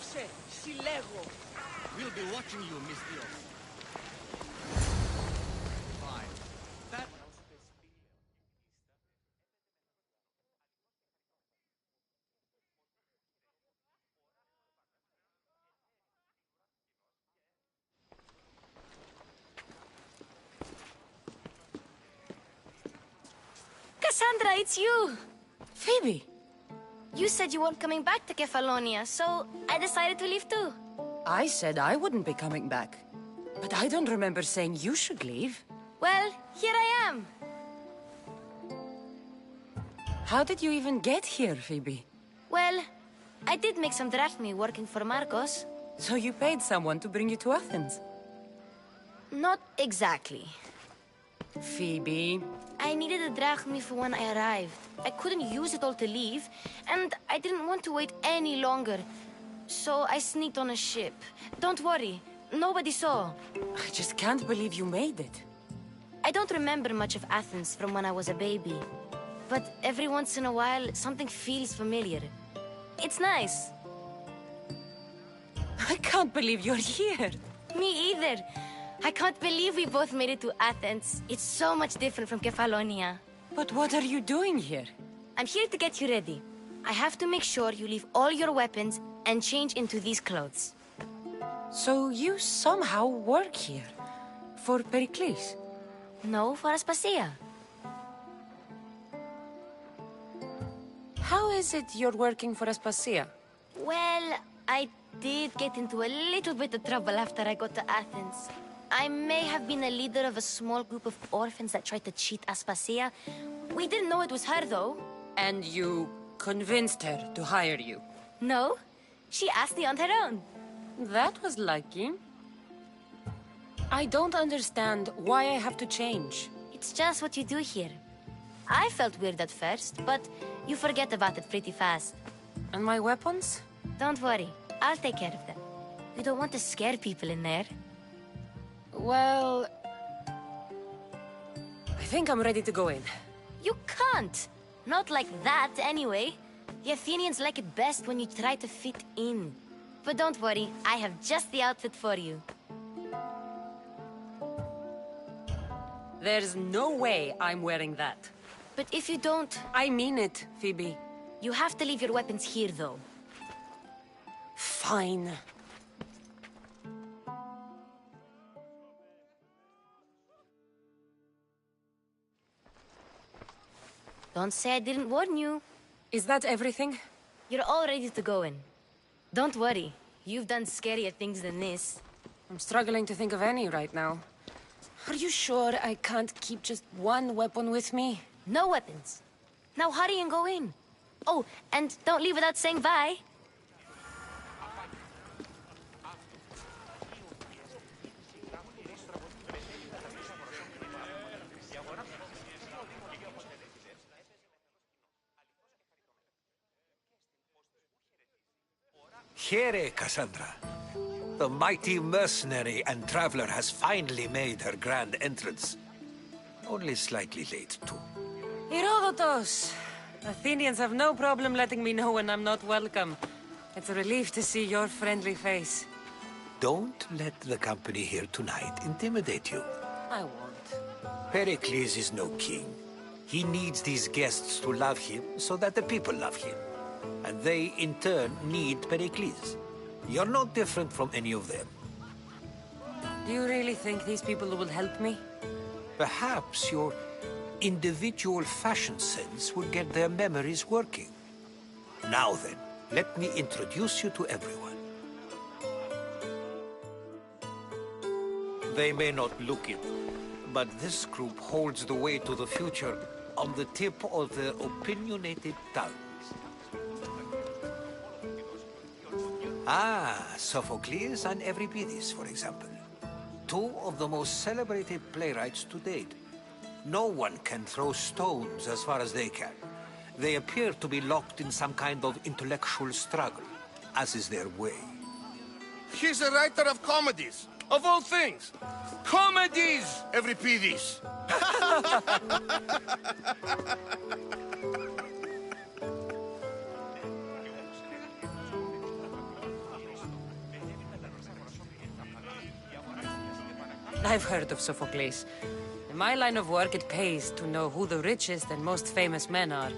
Δώσε, συλλέγω. We'll be watching you, Miss Dios. Fine. That... Cassandra, it's you! Phoebe! You said you weren't coming back to Kefalonia, so I decided to leave too. I said I wouldn't be coming back. But I don't remember saying you should leave. Well, here I am. How did you even get here, Phoebe? Well, I did make some drachmi working for Marcos. So you paid someone to bring you to Athens? Not exactly. Phoebe... I needed a drachmi for when I arrived. I couldn't use it all to leave, and I didn't want to wait any longer. So I sneaked on a ship. Don't worry, nobody saw. I just can't believe you made it. I don't remember much of Athens from when I was a baby. But every once in a while, something feels familiar. It's nice. I can't believe you're here. Me either. I can't believe we both made it to Athens. It's so much different from Kefalonia. But what are you doing here? I'm here to get you ready. I have to make sure you leave all your weapons and change into these clothes. So you somehow work here? For Pericles? No, for Aspasia. How is it you're working for Aspasia? Well, I did get into a little bit of trouble after I got to Athens. I may have been a leader of a small group of orphans that tried to cheat Aspasia. We didn't know it was her, though. And you convinced her to hire you? No, she asked me on her own. That was lucky. I don't understand why I have to change. It's just what you do here. I felt weird at first, but you forget about it pretty fast. And my weapons? Don't worry, I'll take care of them. You don't want to scare people in there. Well... I think I'm ready to go in. You can't! Not like that, anyway. The Athenians like it best when you try to fit in. But don't worry, I have just the outfit for you. There's no way I'm wearing that. But if you don't... I mean it, Phoebe. You have to leave your weapons here, though. Fine. Don't say I didn't warn you. Is that everything? You're all ready to go in. Don't worry, you've done scarier things than this. I'm struggling to think of any right now. Are you sure I can't keep just one weapon with me? No weapons. Now hurry and go in. Oh, and don't leave without saying bye. Here, Cassandra. The mighty mercenary and traveler has finally made her grand entrance. Only slightly late, too. Herodotus! Athenians have no problem letting me know when I'm not welcome. It's a relief to see your friendly face. Don't let the company here tonight intimidate you. I won't. Pericles is no king. He needs these guests to love him so that the people love him. And they, in turn, need Pericles. You're no different from any of them. Do you really think these people will help me? Perhaps your individual fashion sense will get their memories working. Now then, let me introduce you to everyone. They may not look it, but this group holds the way to the future on the tip of their opinionated tongues. Ah, Sophocles and Euripides, for example. Two of the most celebrated playwrights to date. No one can throw stones as far as they can. They appear to be locked in some kind of intellectual struggle, as is their way. He's a writer of comedies, of all things. Comedies, Euripides. I've heard of Sophocles. In my line of work, it pays to know who the richest and most famous men are.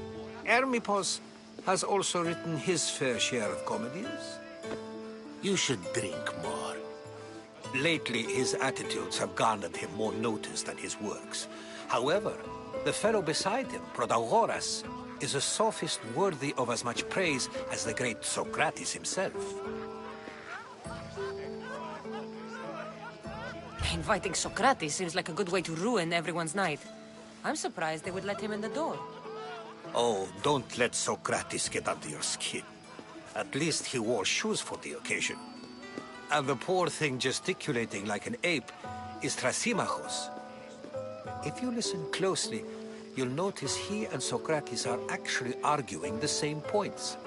Hermippos has also written his fair share of comedies. You should drink more. Lately, his attitudes have garnered him more notice than his works. However, the fellow beside him, Protagoras, is a sophist worthy of as much praise as the great Socrates himself. Inviting Socrates seems like a good way to ruin everyone's night. I'm surprised they would let him in the door. Oh, don't let Socrates get under your skin. At least he wore shoes for the occasion. And the poor thing gesticulating like an ape is Thrasymachos. If you listen closely, you'll notice he and Socrates are actually arguing the same points.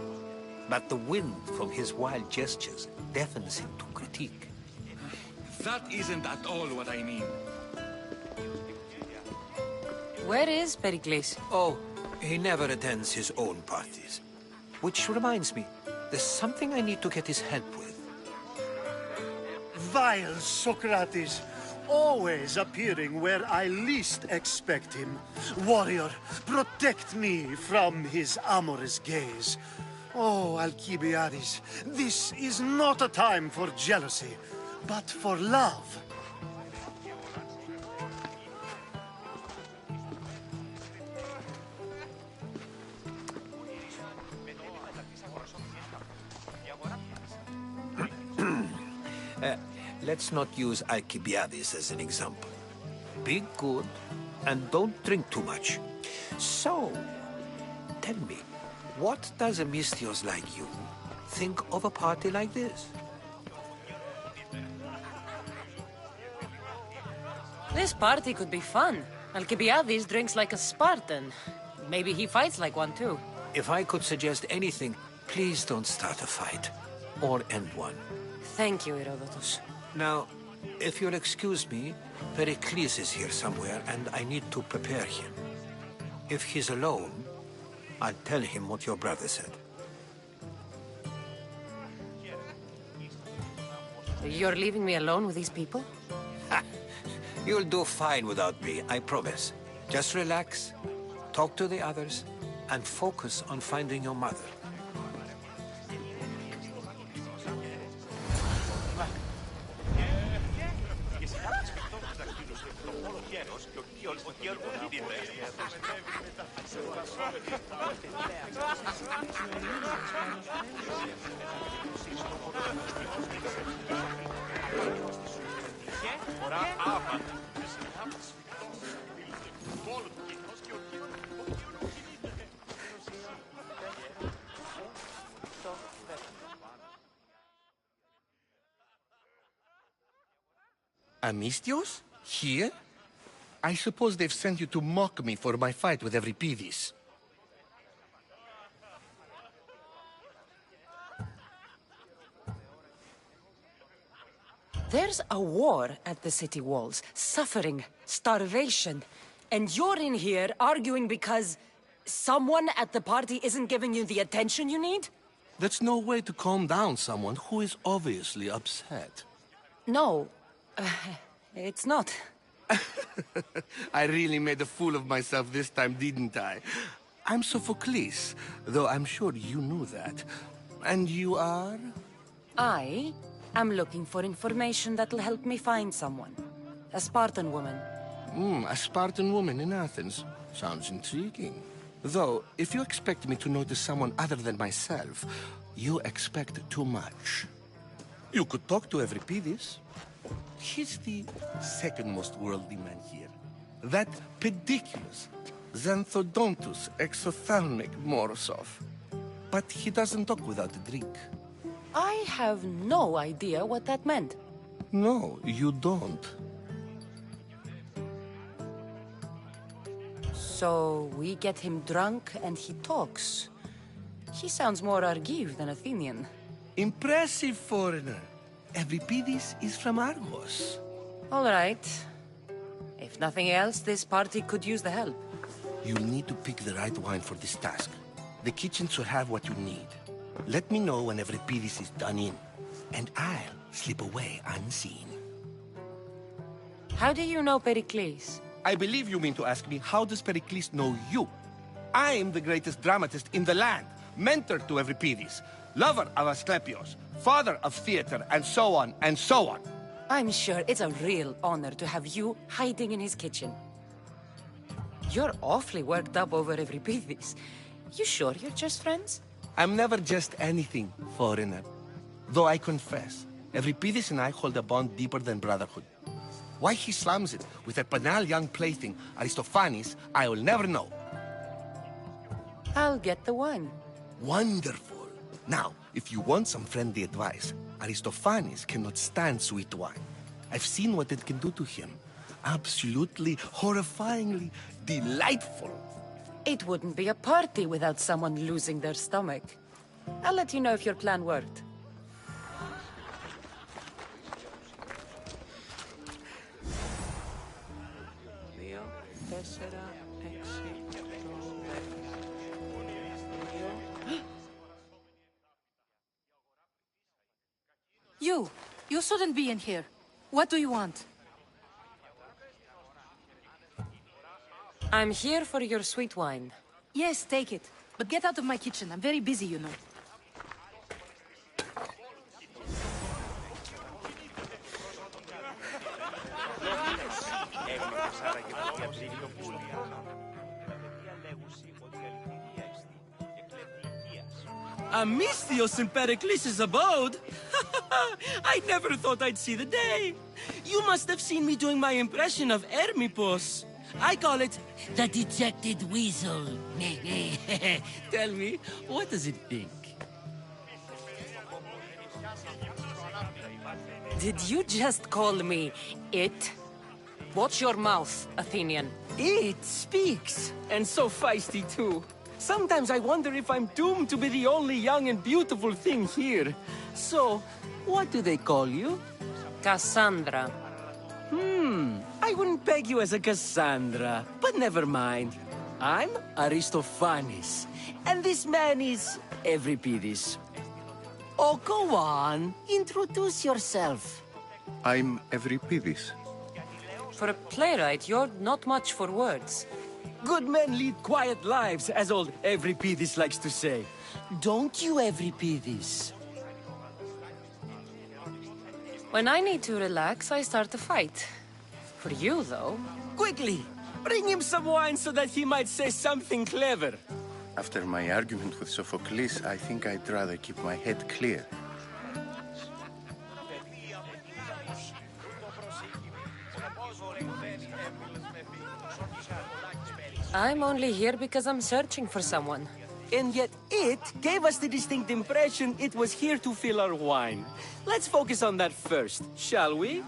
But the wind from his wild gestures deafens him to critique. That isn't at all what I mean. Where is Pericles? Oh, he never attends his own parties. Which reminds me, there's something I need to get his help with. Vile Socrates, always appearing where I least expect him. Warrior, protect me from his amorous gaze. Oh, Alcibiades, this is not a time for jealousy, but for love. Let's not use Alcibiades as an example. Be good, and don't drink too much. So, tell me, what does a Misthios like you think of a party like this? This party could be fun. Alcibiades drinks like a Spartan. Maybe he fights like one too. If I could suggest anything, please don't start a fight. Or end one. Thank you, Herodotus. Now, if you'll excuse me, Pericles is here somewhere, and I need to prepare him. If he's alone, I'll tell him what your brother said. You're leaving me alone with these people? You'll do fine without me, I promise. Just relax, talk to the others, and focus on finding your mother. Amistios? Here? I suppose they've sent you to mock me for my fight with Euripides. There's a war at the city walls, suffering, starvation. And you're in here arguing because someone at the party isn't giving you the attention you need? That's no way to calm down someone who is obviously upset. No, it's not. I really made a fool of myself this time, didn't I? I'm Sophocles, though I'm sure you knew that. And you are? I am looking for information that'll help me find someone. A Spartan woman. A Spartan woman in Athens. Sounds intriguing. Though, if you expect me to notice someone other than myself, you expect too much. You could talk to Euripides. He's the second most worldly man here. That pediculous Xanthodontus exophthalmic Morosov. But he doesn't talk without a drink. I have no idea what that meant. No, you don't. So we get him drunk and he talks. He sounds more Argive than Athenian. Impressive foreigner. Euripides is from Argos. All right. If nothing else, this party could use the help. You'll need to pick the right wine for this task. The kitchen should have what you need. Let me know when Euripides is done in, and I'll slip away unseen. How do you know Pericles? I believe you mean to ask me, how does Pericles know you? I'm the greatest dramatist in the land, mentor to Euripides, lover of Asclepios, father of theater, and so on, and so on. I'm sure it's a real honor to have you hiding in his kitchen. You're awfully worked up over Euripides. You sure you're just friends? I'm never just anything, foreigner. Though I confess, Euripides and I hold a bond deeper than brotherhood. Why he slams it with a banal young plaything, Aristophanes, I will never know. I'll get the wine. Wonderful. Now, if you want some friendly advice, Aristophanes cannot stand sweet wine. I've seen what it can do to him. Absolutely, horrifyingly delightful. It wouldn't be a party without someone losing their stomach. I'll let you know if your plan worked. You shouldn't be in here. What do you want? I'm here for your sweet wine. Yes, take it. But get out of my kitchen. I'm very busy, you know. Amistios in Pericles' abode? I never thought I'd see the day. You must have seen me doing my impression of Hermippos. I call it the dejected weasel. Tell me, what does it think? Did you just call me it? Watch your mouth, Athenian. It speaks, and so feisty too. Sometimes I wonder if I'm doomed to be the only young and beautiful thing here. So, what do they call you? Cassandra. I wouldn't peg you as a Cassandra, but never mind. I'm Aristophanes, and this man is Euripides. Oh, go on. Introduce yourself. I'm Euripides. For a playwright, you're not much for words. Good men lead quiet lives, as old Euripides likes to say. Don't you, Euripides? When I need to relax, I start a fight. For you, though... Quickly! Bring him some wine so that he might say something clever. After my argument with Sophocles, I think I'd rather keep my head clear. I'm only here because I'm searching for someone. And yet it gave us the distinct impression it was here to fill our wine. Let's focus on that first, shall we?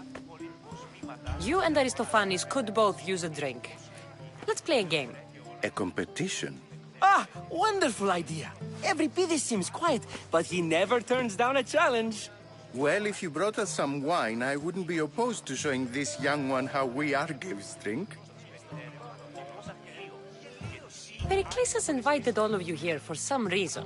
You and Aristophanes could both use a drink. Let's play a game. A competition? Ah, wonderful idea. Euripides seems quiet, but he never turns down a challenge. Well, if you brought us some wine, I wouldn't be opposed to showing this young one how we Argives drink. Pericles has invited all of you here for some reason.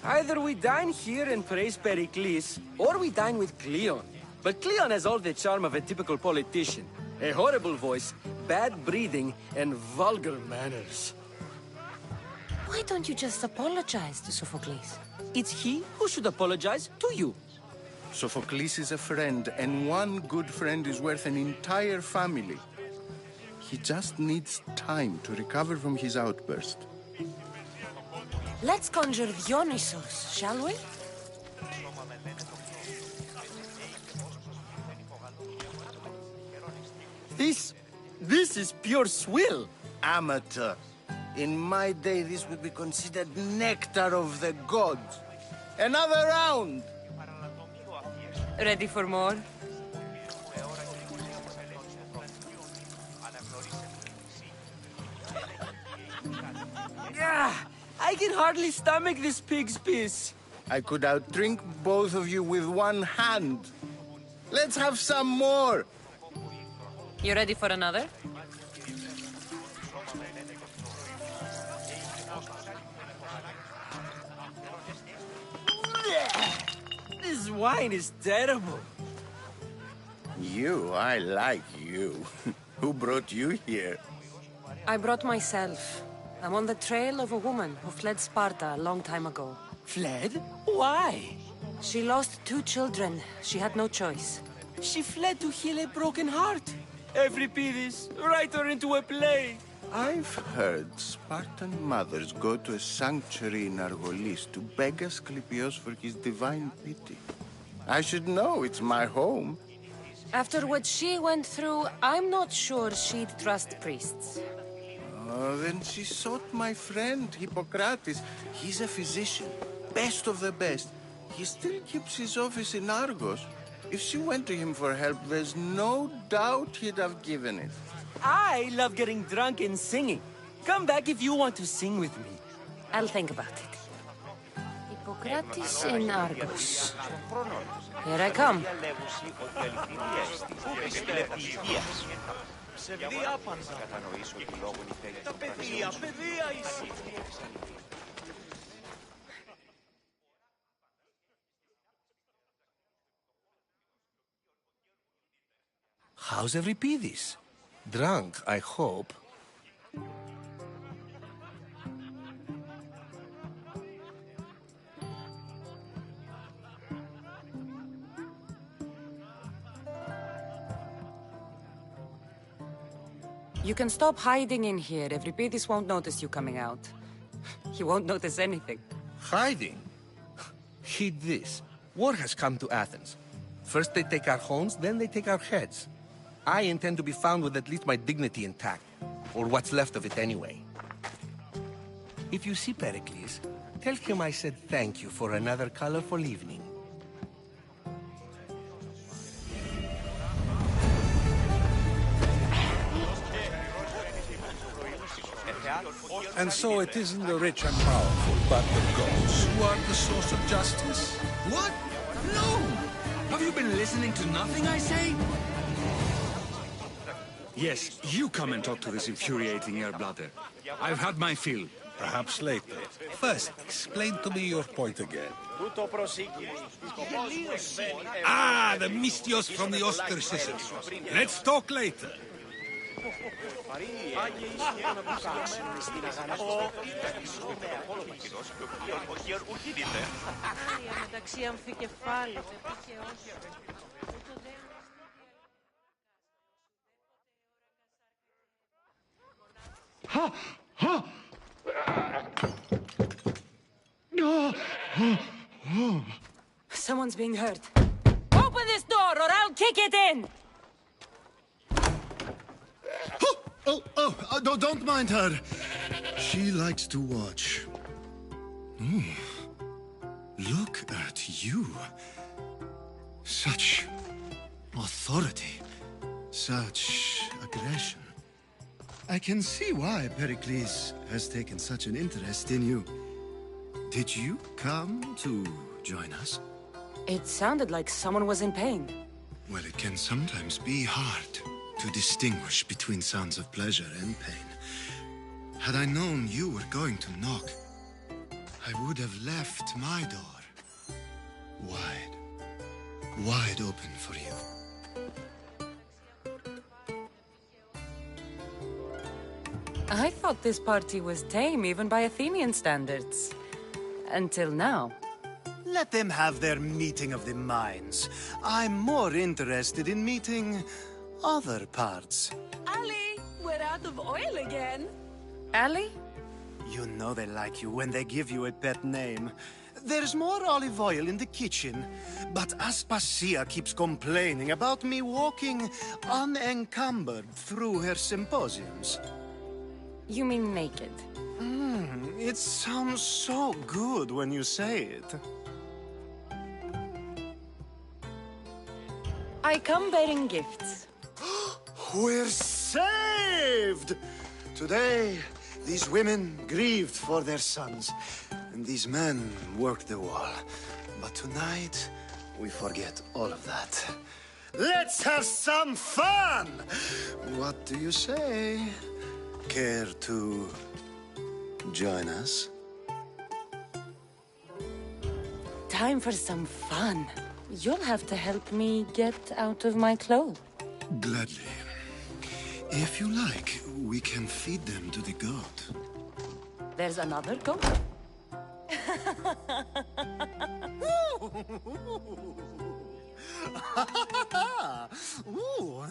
Either we dine here and praise Pericles, or we dine with Cleon. But Cleon has all the charm of a typical politician. A horrible voice, bad breeding, and vulgar manners. Why don't you just apologize to Sophocles? It's he who should apologize to you. Sophocles is a friend, and one good friend is worth an entire family. He just needs time to recover from his outburst. Let's conjure Dionysos, shall we? This is pure swill. Amateur. In my day, this would be considered nectar of the gods. Another round! Ready for more? I can hardly stomach this pig's piss. I could outdrink both of you with one hand. Let's have some more! You ready for another? This wine is terrible. You, I like you. Who brought you here? I brought myself. I'm on the trail of a woman who fled Sparta a long time ago. Fled? Why? She lost 2 children. She had no choice. She fled to heal a broken heart. Euripides, write her into a play. I've heard Spartan mothers go to a sanctuary in Argolis to beg Asclepios for his divine pity. I should know, it's my home. After what she went through, I'm not sure she'd trust priests. Oh, then she sought my friend, Hippocrates. He's a physician, best of the best. He still keeps his office in Argos. If she went to him for help, there's no doubt he'd have given it. I love getting drunk and singing. Come back if you want to sing with me. I'll think about it. Hippocrates in Argos. Here I come. How's Euripides? Drunk, I hope. You can stop hiding in here. Euripides won't notice you coming out. He won't notice anything. Hiding? Heed this. War has come to Athens. First they take our homes, then they take our heads. I intend to be found with at least my dignity intact. Or what's left of it anyway. If you see Pericles, tell him I said thank you for another colorful evening. And so it isn't the rich and powerful, but the gods who are the source of justice? What? No! Have you been listening to nothing I say? Yes, you come and talk to this infuriating airbladder. I've had my fill. Perhaps later. First, explain to me your point again. Ah, the Mystios from the ostracism. Let's talk later. Someone's being hurt. Open this door or I'll kick it in! Don't mind her. She likes to watch. Look at you. Such authority. Such aggression. I can see why Pericles has taken such an interest in you. Did you come to join us? It sounded like someone was in pain. Well, it can sometimes be hard to distinguish between sounds of pleasure and pain. Had I known you were going to knock, I would have left my door wide open for you. I thought this party was tame even by Athenian standards. Until now. Let them have their meeting of the minds. I'm more interested in meeting other parts. Ali, we're out of oil again. Ali? You know they like you when they give you a pet name. There's more olive oil in the kitchen, but Aspasia keeps complaining about me walking unencumbered through her symposiums. You mean naked? It sounds so good when you say it. I come bearing gifts. We're saved! Today, these women grieved for their sons, and these men worked the wall. But tonight, we forget all of that. Let's have some fun! What do you say? Care to join us? Time for some fun. You'll have to help me get out of my clothes. Gladly. If you like, we can feed them to the goat. There's another goat? Ooh.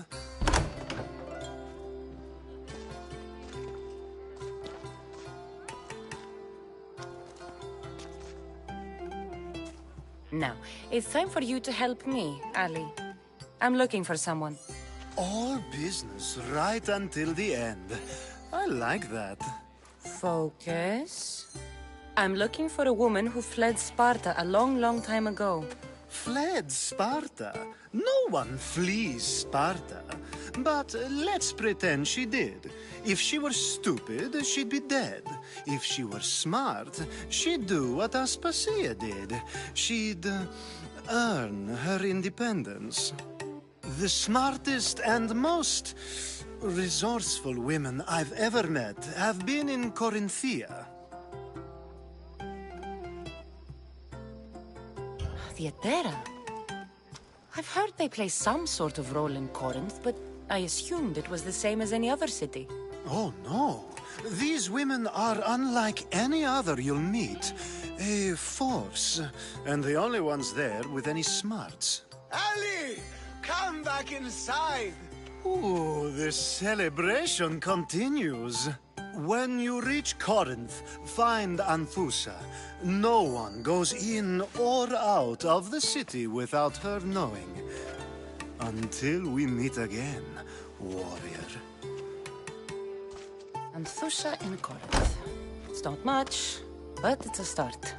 Now, it's time for you to help me, Ali. I'm looking for someone. All business right until the end. I like that. Focus. I'm looking for a woman who fled Sparta a long, long time ago. Fled Sparta? No one flees Sparta. But let's pretend she did. If she were stupid, she'd be dead. If she were smart, she'd do what Aspasia did. She'd earn her independence. The smartest and most resourceful women I've ever met have been in Corinthia. Theatera? I've heard they play some sort of role in Corinth, but I assumed it was the same as any other city. Oh, no. These women are unlike any other you'll meet. A force, and the only ones there with any smarts. Ali! Come back inside! Ooh, the celebration continues. When you reach Corinth, find Anthusa. No one goes in or out of the city without her knowing. Until we meet again, warrior. Anthusa in Corinth. It's not much, but it's a start.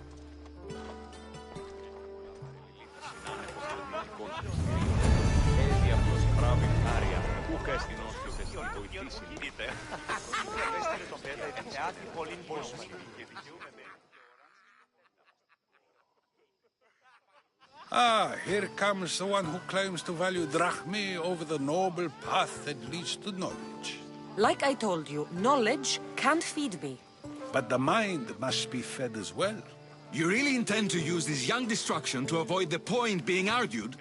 Ah, here comes the one who claims to value drachmae over the noble path that leads to knowledge. Like I told you, knowledge can't feed me. But the mind must be fed as well. You really intend to use this young destruction to avoid the point being argued?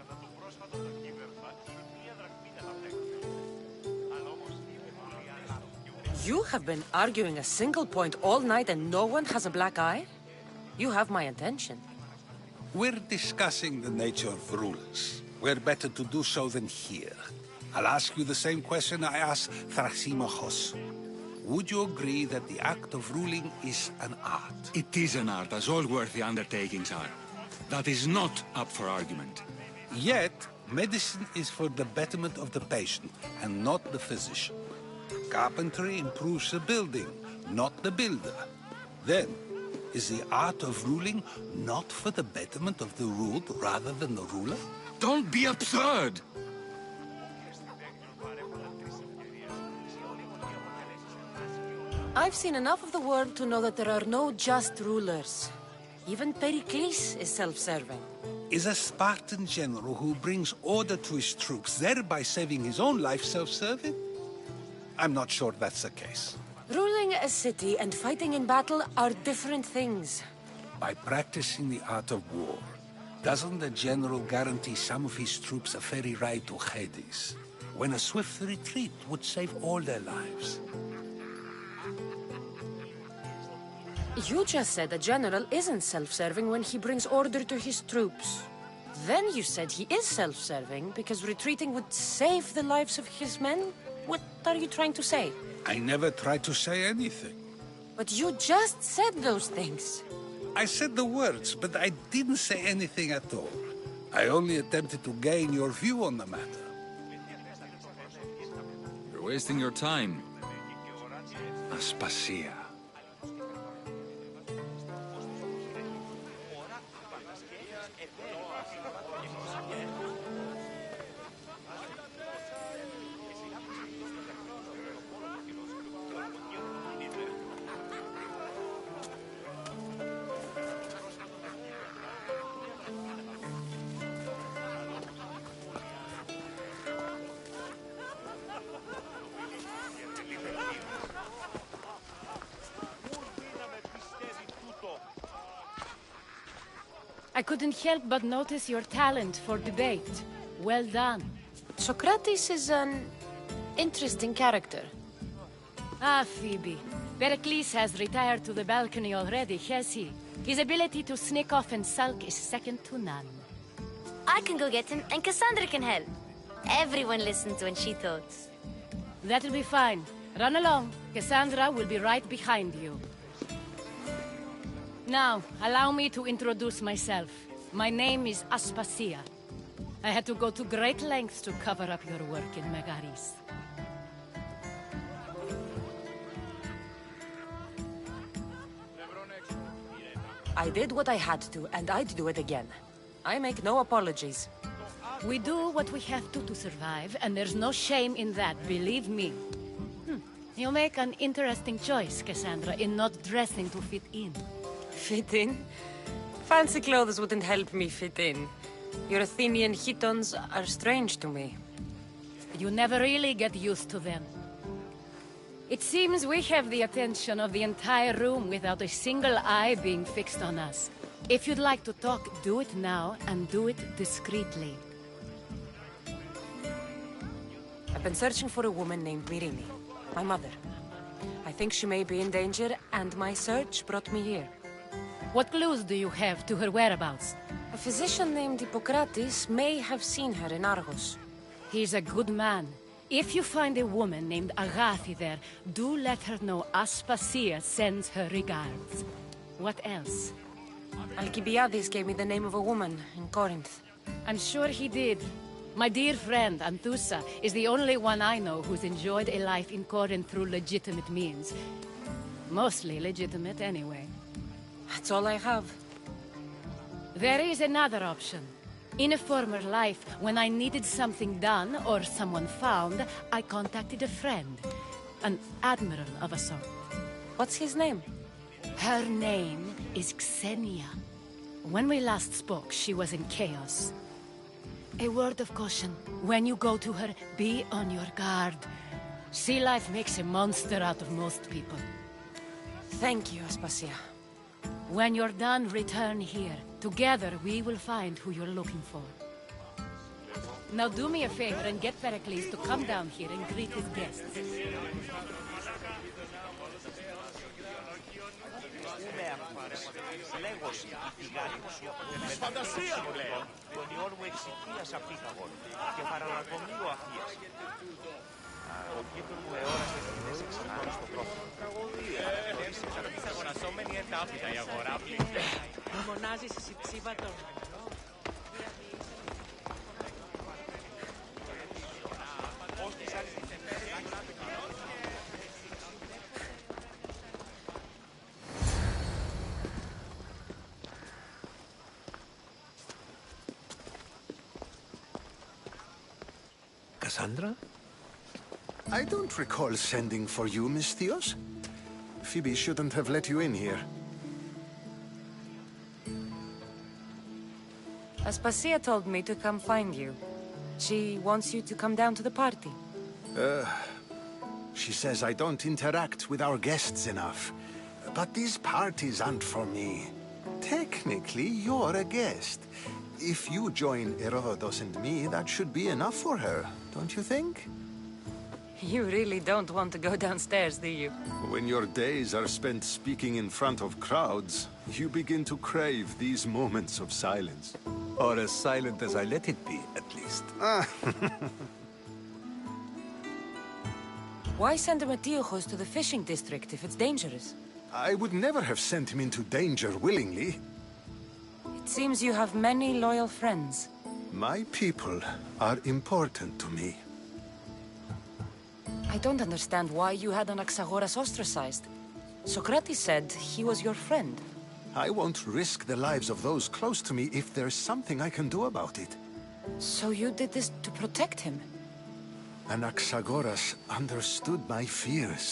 You have been arguing a single point all night and no one has a black eye? You have my attention. We're discussing the nature of rules. Where better to do so than here? I'll ask you the same question I asked Thrasymachos. Would you agree that the act of ruling is an art? It is an art, as all worthy undertakings are. That is not up for argument. Yet, medicine is for the betterment of the patient, and not the physician. Carpentry improves the building, not the builder. Then, is the art of ruling not for the betterment of the ruled rather than the ruler? Don't be absurd! I've seen enough of the world to know that there are no just rulers. Even Pericles is self-serving. Is a Spartan general who brings order to his troops, thereby saving his own life, self-serving? I'm not sure that's the case. Ruling a city and fighting in battle are different things. By practicing the art of war, doesn't the general guarantee some of his troops a ferry ride to Hades, when a swift retreat would save all their lives? You just said a general isn't self-serving when he brings order to his troops. Then you said he is self-serving because retreating would save the lives of his men? What are you trying to say? I never tried to say anything. But you just said those things. I said the words, but I didn't say anything at all. I only attempted to gain your view on the matter. You're wasting your time. Aspasia. I couldn't help but notice your talent for debate. Well done. Socrates is an interesting character. Ah, Phoebe. Pericles has retired to the balcony already, has he? His ability to sneak off and sulk is second to none. I can go get him, and Cassandra can help. Everyone listens when she talks. That'll be fine. Run along. Cassandra will be right behind you. Now, allow me to introduce myself. My name is Aspasia. I had to go to great lengths to cover up your work in Megaris. I did what I had to, and I'd do it again. I make no apologies. We do what we have to survive, and there's no shame in that, believe me. You make an interesting choice, Cassandra, in not dressing to fit in. Fit in? Fancy clothes wouldn't help me fit in. Your Athenian chitons are strange to me. You never really get used to them. It seems we have the attention of the entire room without a single eye being fixed on us. If you'd like to talk, do it now, and do it discreetly. I've been searching for a woman named Myrrine, my mother. I think she may be in danger, and my search brought me here. What clues do you have to her whereabouts? A physician named Hippocrates may have seen her in Argos. He's a good man. If you find a woman named Agathi there, do let her know Aspasia sends her regards. What else? Alcibiades gave me the name of a woman in Corinth. I'm sure he did. My dear friend, Anthusa, is the only one I know who's enjoyed a life in Corinth through legitimate means. Mostly legitimate, anyway. That's all I have. There is another option. In a former life, when I needed something done or someone found, I contacted a friend. An admiral of a sort. What's his name? Her name is Xenia. When we last spoke, she was in chaos. A word of caution. When you go to her, be on your guard. Sea life makes a monster out of most people. Thank you, Aspasia. When you're done, return here. Together, we will find who you're looking for. Now do me a favor and get Pericles to come down here and greet his guests. Φαντασία μου λέω. Τον ιόν μου εξοικείασα Πύθαγον και παραλαγωνίου Αφίας. Ο κύπρου μου εώρασε τις εξημάνες στο πρόφημα. Τραγωδία. Πύθαγωνασόμενοι εντάπητα η αγορά πλήρη. Μονάζεις εσύ ψήβατο. Cassandra? I don't recall sending for you, Misthios. Phoebe shouldn't have let you in here. Aspasia told me to come find you. She wants you to come down to the party. She says I don't interact with our guests enough. But these parties aren't for me. Technically, you're a guest. If you join Herodotus and me, that should be enough for her, don't you think? You really don't want to go downstairs, do you? When your days are spent speaking in front of crowds, you begin to crave these moments of silence. Or as silent as I let it be, at least. Why send Emetiochos to the fishing district if it's dangerous? I would never have sent him into danger willingly. It seems you have many loyal friends. My people are important to me. I don't understand why you had Anaxagoras ostracized. Socrates said he was your friend. I won't risk the lives of those close to me if there's something I can do about it. So you did this to protect him? Anaxagoras understood my fears.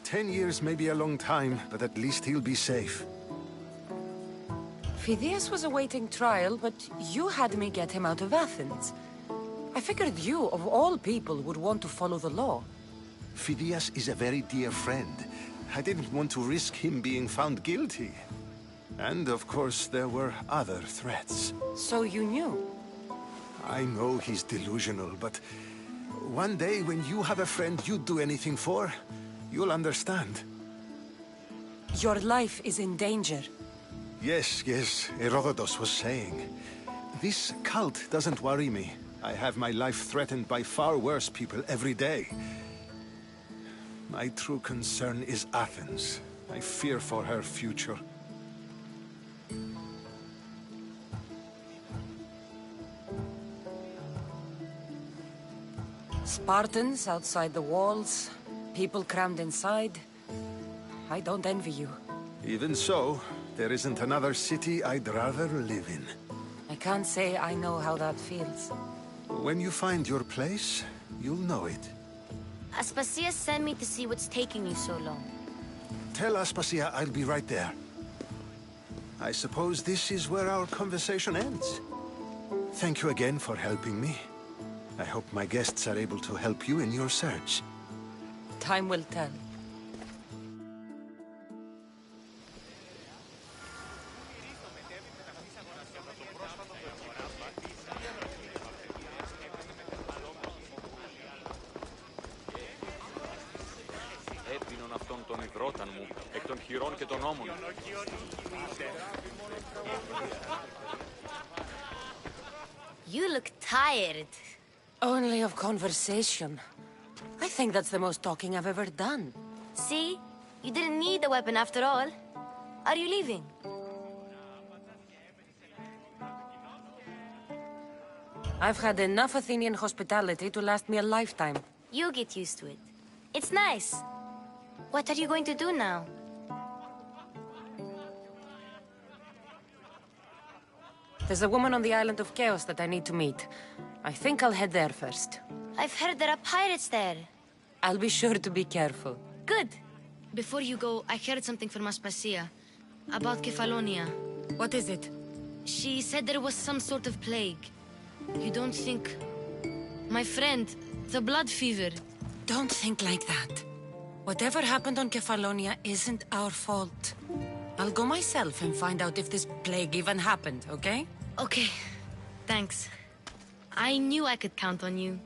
10 years may be a long time, but at least he'll be safe. Phidias was awaiting trial, but you had me get him out of Athens. I figured you, of all people, would want to follow the law. Phidias is a very dear friend. I didn't want to risk him being found guilty. And of course, there were other threats. So you knew? I know he's delusional, but one day when you have a friend you'd do anything for, you'll understand. Your life is in danger. Yes, Herodotus was saying. This cult doesn't worry me. I have my life threatened by far worse people every day. My true concern is Athens. I fear for her future. Spartans outside the walls, people crammed inside. I don't envy you. Even so, there isn't another city I'd rather live in. I can't say I know how that feels. When you find your place, you'll know it. Aspasia sent me to see what's taking you so long. Tell Aspasia I'll be right there. I suppose this is where our conversation ends. Thank you again for helping me. I hope my guests are able to help you in your search. Time will tell. Έπινον αυτόν τον υδρόταν μου, εκ των χειρών και των ώμων. You look tired. Only of conversation. I think that's the most talking I've ever done. See? You didn't need the weapon after all. Are you leaving? I've had enough Athenian hospitality to last me a lifetime. You get used to it. It's nice. What are you going to do now? There's a woman on the island of Chaos that I need to meet. I think I'll head there first. I've heard there are pirates there. I'll be sure to be careful. Good. Before you go, I heard something from Aspasia. About Kefalonia. What is it? She said there was some sort of plague. You don't think... My friend, the blood fever. Don't think like that. Whatever happened on Kefalonia isn't our fault. I'll go myself and find out if this plague even happened, okay? Okay. Thanks. I knew I could count on you.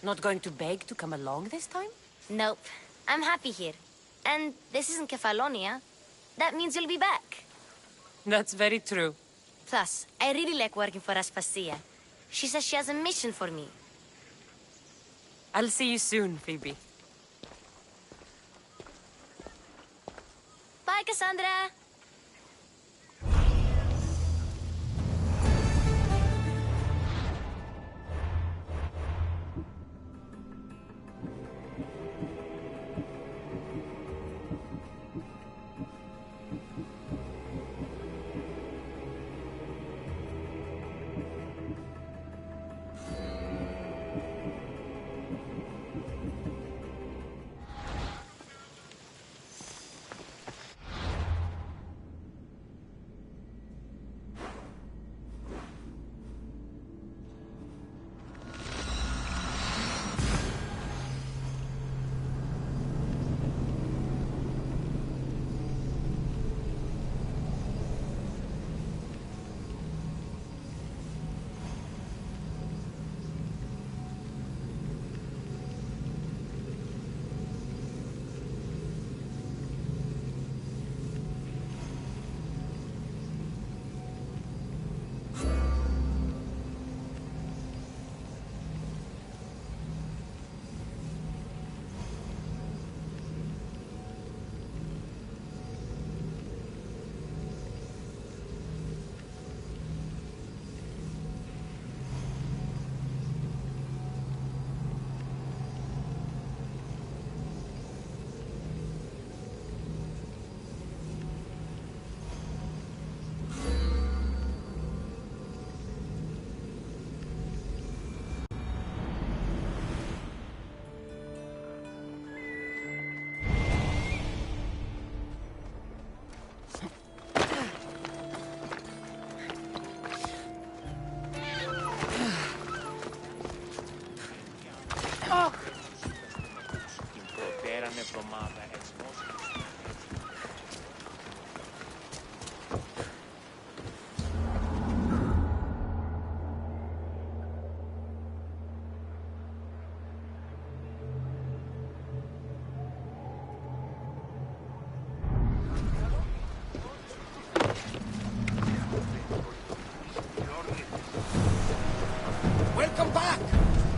Not going to beg to come along this time? Nope. I'm happy here. And this isn't Kefalonia. That means you'll be back. That's very true. Plus, I really like working for Aspasia. She says she has a mission for me. I'll see you soon, Phoebe. Bye, Cassandra!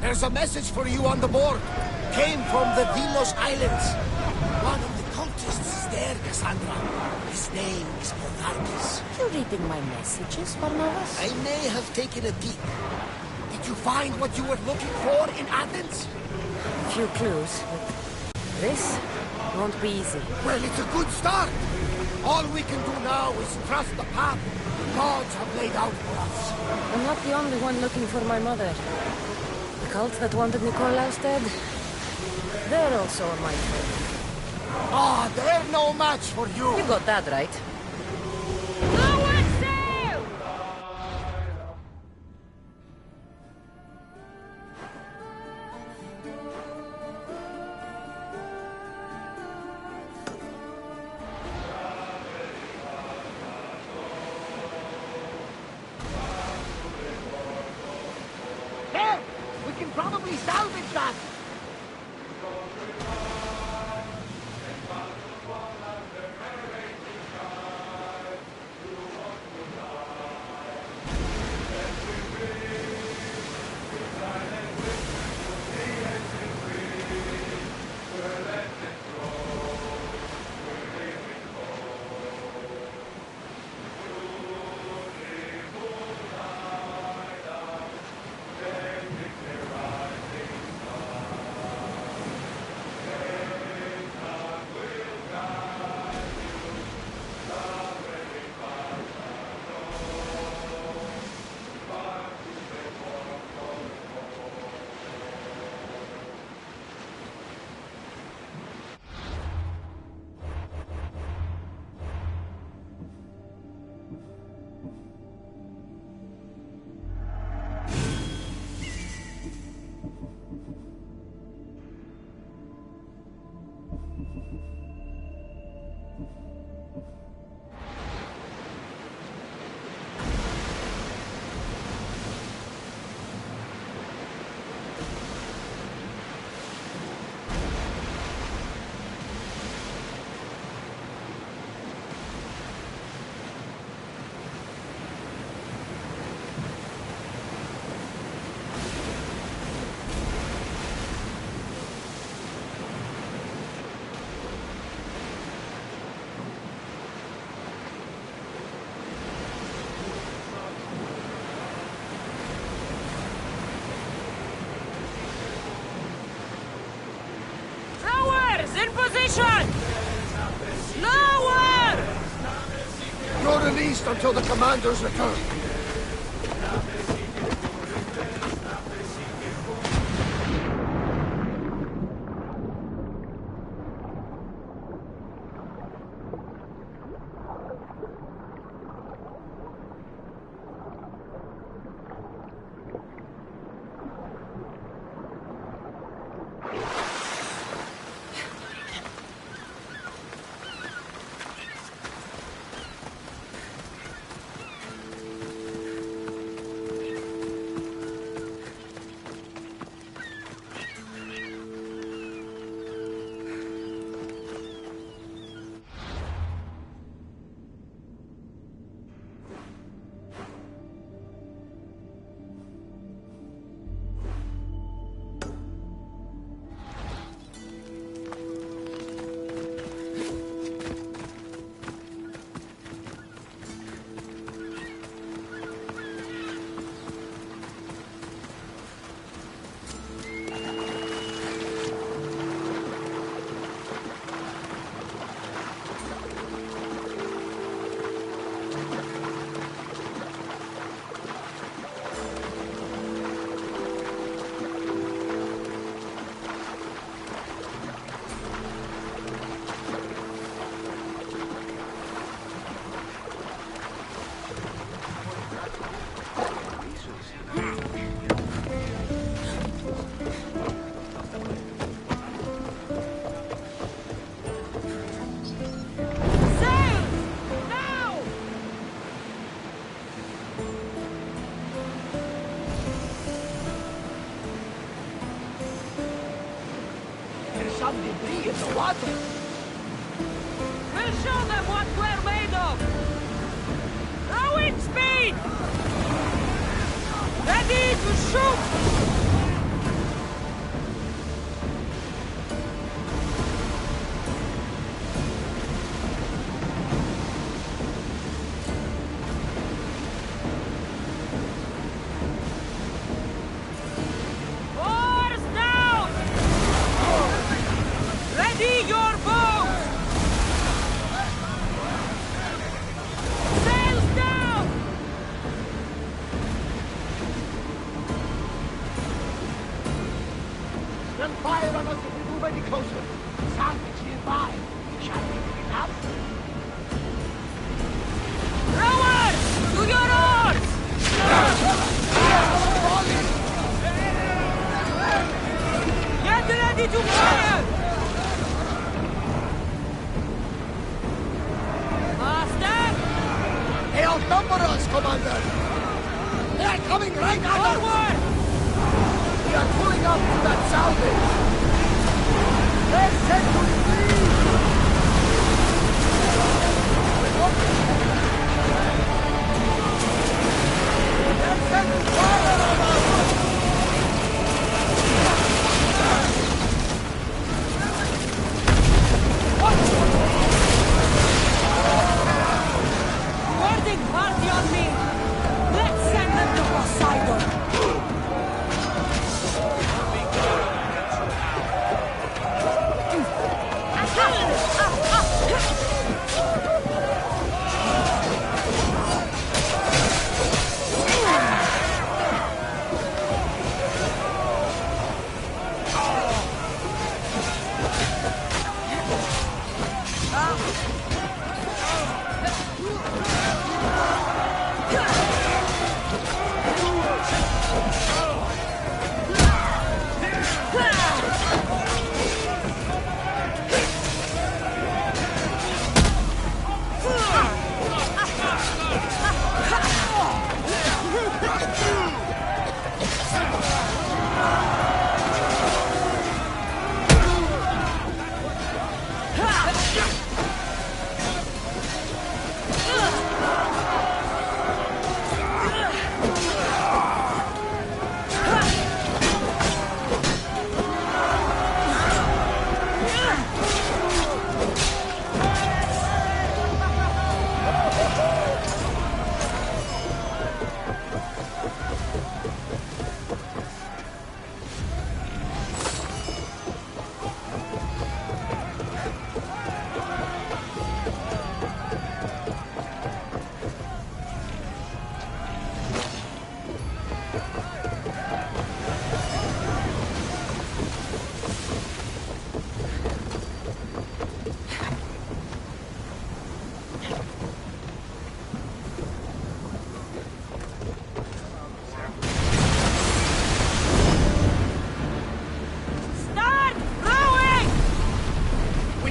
There's a message for you on the board. Came from the Vilos Islands. One of the cultists is there, Cassandra. His name is Podarkes. You reading my messages, Barnabas? I may have taken a peek. Did you find what you were looking for in Athens? A few clues, but this won't be easy. Well, it's a good start. All we can do now is trust the path the gods have laid out for us. I'm not the only one looking for my mother. The cult that wanted Nikolaus dead, they're also on my trail. Ah, they're no match for you. You got that right. There! We can probably salvage that! In position! Lower! You're released until the commander's return. some debris in the water. We'll show them what we're made of! Rowing speed! Ready to shoot! outnumber us, Commander! They are coming right at us! We are pulling up to that salvage! Let's set to flee! Let's set fire on us! Boarding party on me! Let's send them to Poseidon!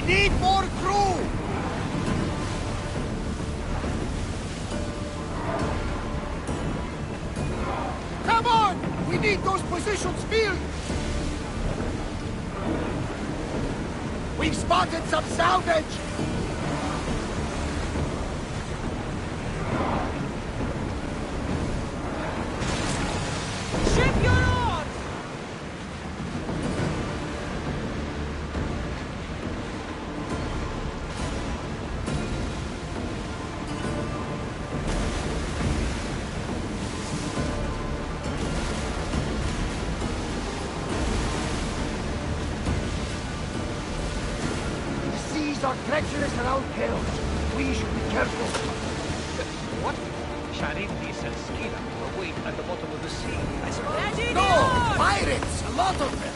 Need more crew! Come on! We need those positions filled! We've spotted some salvage! Ship your oars! Are treacherous around here. We should be careful. What? Charybdis and Scylla will wait at the bottom of the sea, I suppose. No! Pirates! A lot of them!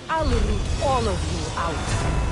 I'll root all of you out.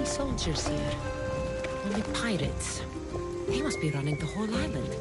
Soldiers here. Only pirates. They must be running the whole island.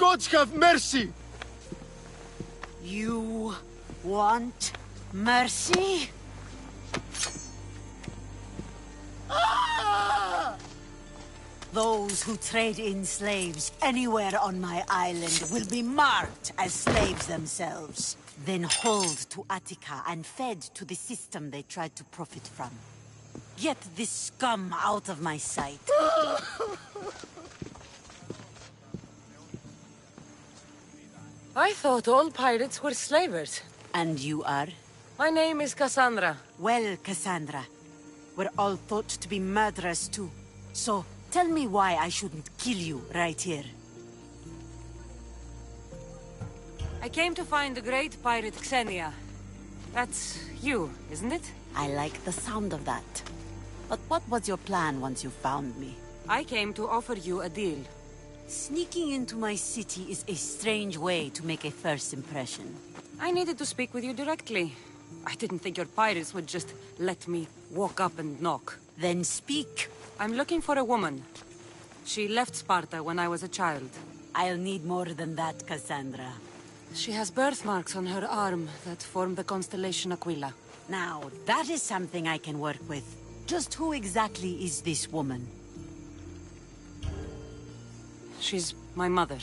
gods have mercy! You want mercy? Ah! Those who trade in slaves anywhere on my island will be marked as slaves themselves, then hauled to Attica and fed to the system they tried to profit from. Get this scum out of my sight. I thought all pirates were slavers. And you are? My name is Cassandra. Well, Cassandra, we're all thought to be murderers too. So, tell me why I shouldn't kill you right here. I came to find the great pirate Xenia. That's you, isn't it? I like the sound of that. But what was your plan once you found me? I came to offer you a deal. Sneaking into my city is a strange way to make a first impression. I needed to speak with you directly. I didn't think your pirates would just let me walk up and knock. Then speak. I'm looking for a woman. She left Sparta when I was a child. I'll need more than that, Cassandra. She has birthmarks on her arm that form the constellation Aquila. Now, that is something I can work with. Just who exactly is this woman? She's my mother.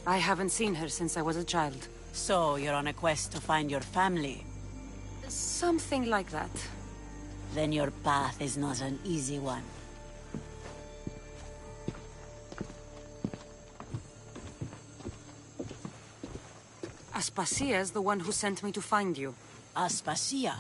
I haven't seen her since I was a child. So, you're on a quest to find your family? Something like that. Then your path is not an easy one. Aspasia's the one who sent me to find you. Aspasia?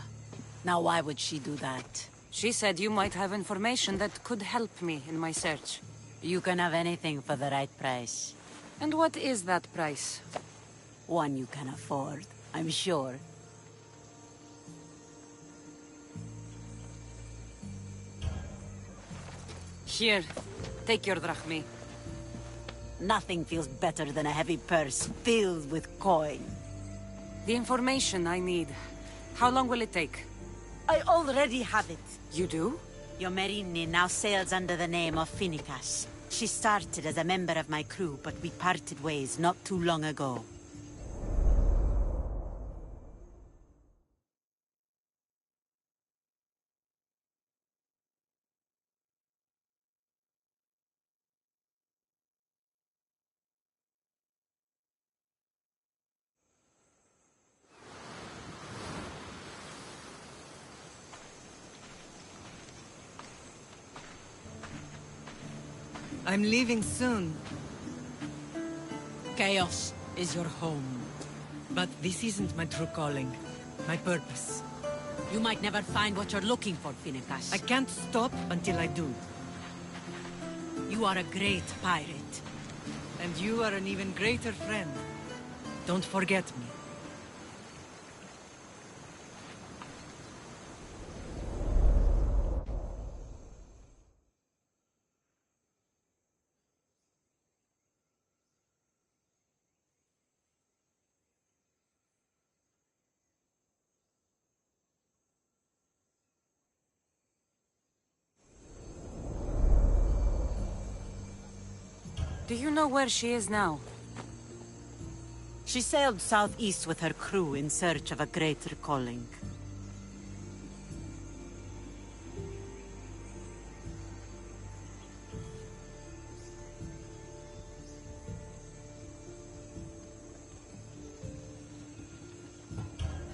Now why would she do that? She said you might have information that could help me in my search. You can have anything for the right price. And what is that price? One you can afford, I'm sure. Here, take your drachmi. Nothing feels better than a heavy purse filled with coin. The information I need. How long will it take? I already have it. You do? Yomerini now sails under the name of Finicas. She started as a member of my crew, but we parted ways not too long ago. I'm leaving soon. Chaos is your home. But this isn't my true calling. My purpose. You might never find what you're looking for, Finicas. I can't stop until I do. You are a great pirate. And you are an even greater friend. Don't forget me. Do you know where she is now? She sailed southeast with her crew in search of a greater calling.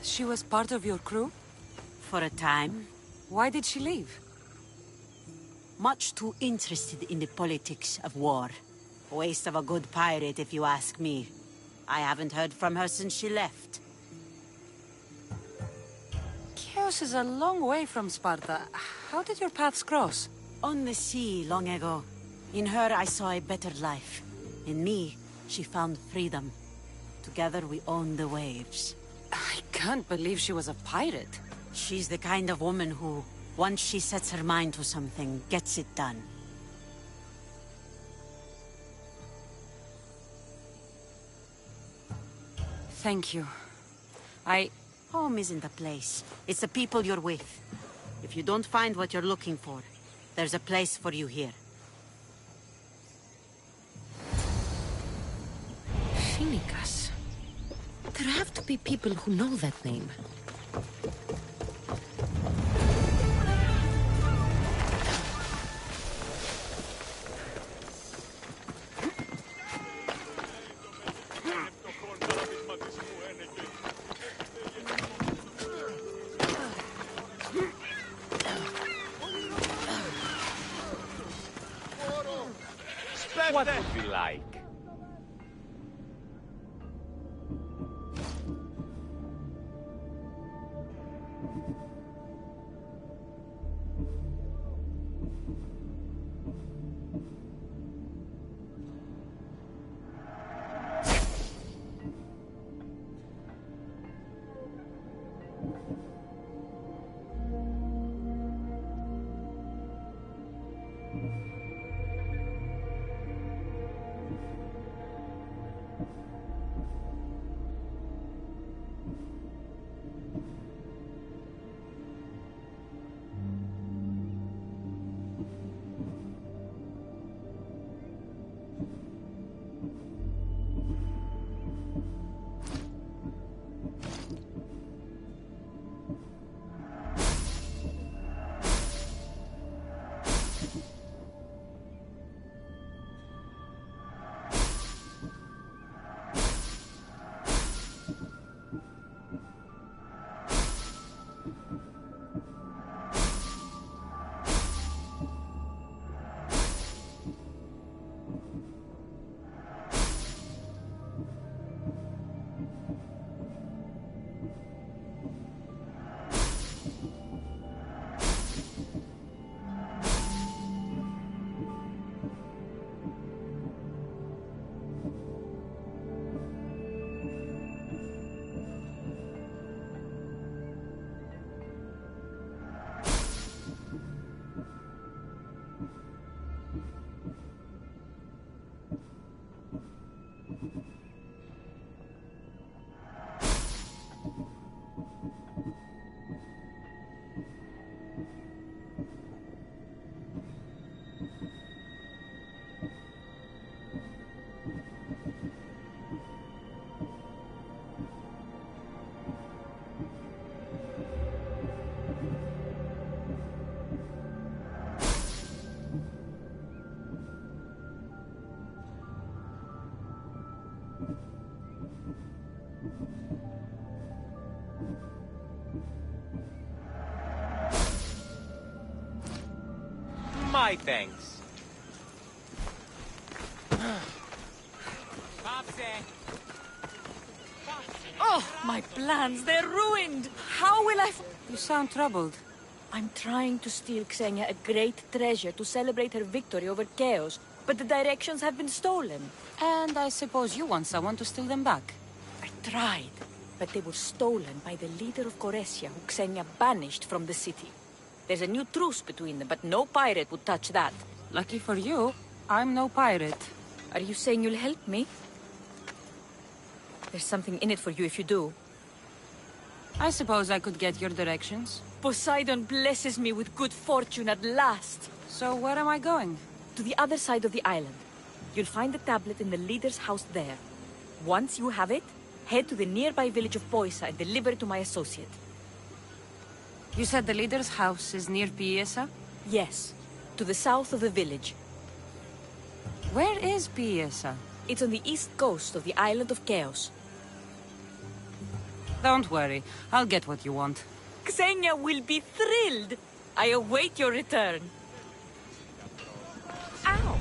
She was part of your crew? For a time. Why did she leave? Much too interested in the politics of war. Waste of a good pirate, if you ask me. I haven't heard from her since she left. Chios is a long way from Sparta. How did your paths cross? On the sea, long ago. In her, I saw a better life. In me, she found freedom. Together, we owned the waves. I can't believe she was a pirate. She's the kind of woman who, once she sets her mind to something, gets it done. Thank you. Home isn't a place. It's the people you're with. If you don't find what you're looking for, there's a place for you here. There have to be people who know that name. What would be like? My thanks. Oh, my plans, they're ruined! How will I... You sound troubled. I'm trying to steal Xenia a great treasure to celebrate her victory over Chaos, but the directions have been stolen. And I suppose you want someone to steal them back. I tried, but they were stolen by the leader of Goresia, who Xenia banished from the city. There's a new truce between them, but no pirate would touch that. Lucky for you, I'm no pirate. Are you saying you'll help me? There's something in it for you if you do. I suppose I could get your directions. Poseidon blesses me with good fortune at last. So where am I going? To the other side of the island. You'll find the tablet in the leader's house there. Once you have it, head to the nearby village of Poisa and deliver it to my associate. You said the leader's house is near Piesa? Yes, to the south of the village. Where is Piesa? It's on the east coast of the island of Chaos. Don't worry, I'll get what you want. Xenia will be thrilled! I await your return. Ow!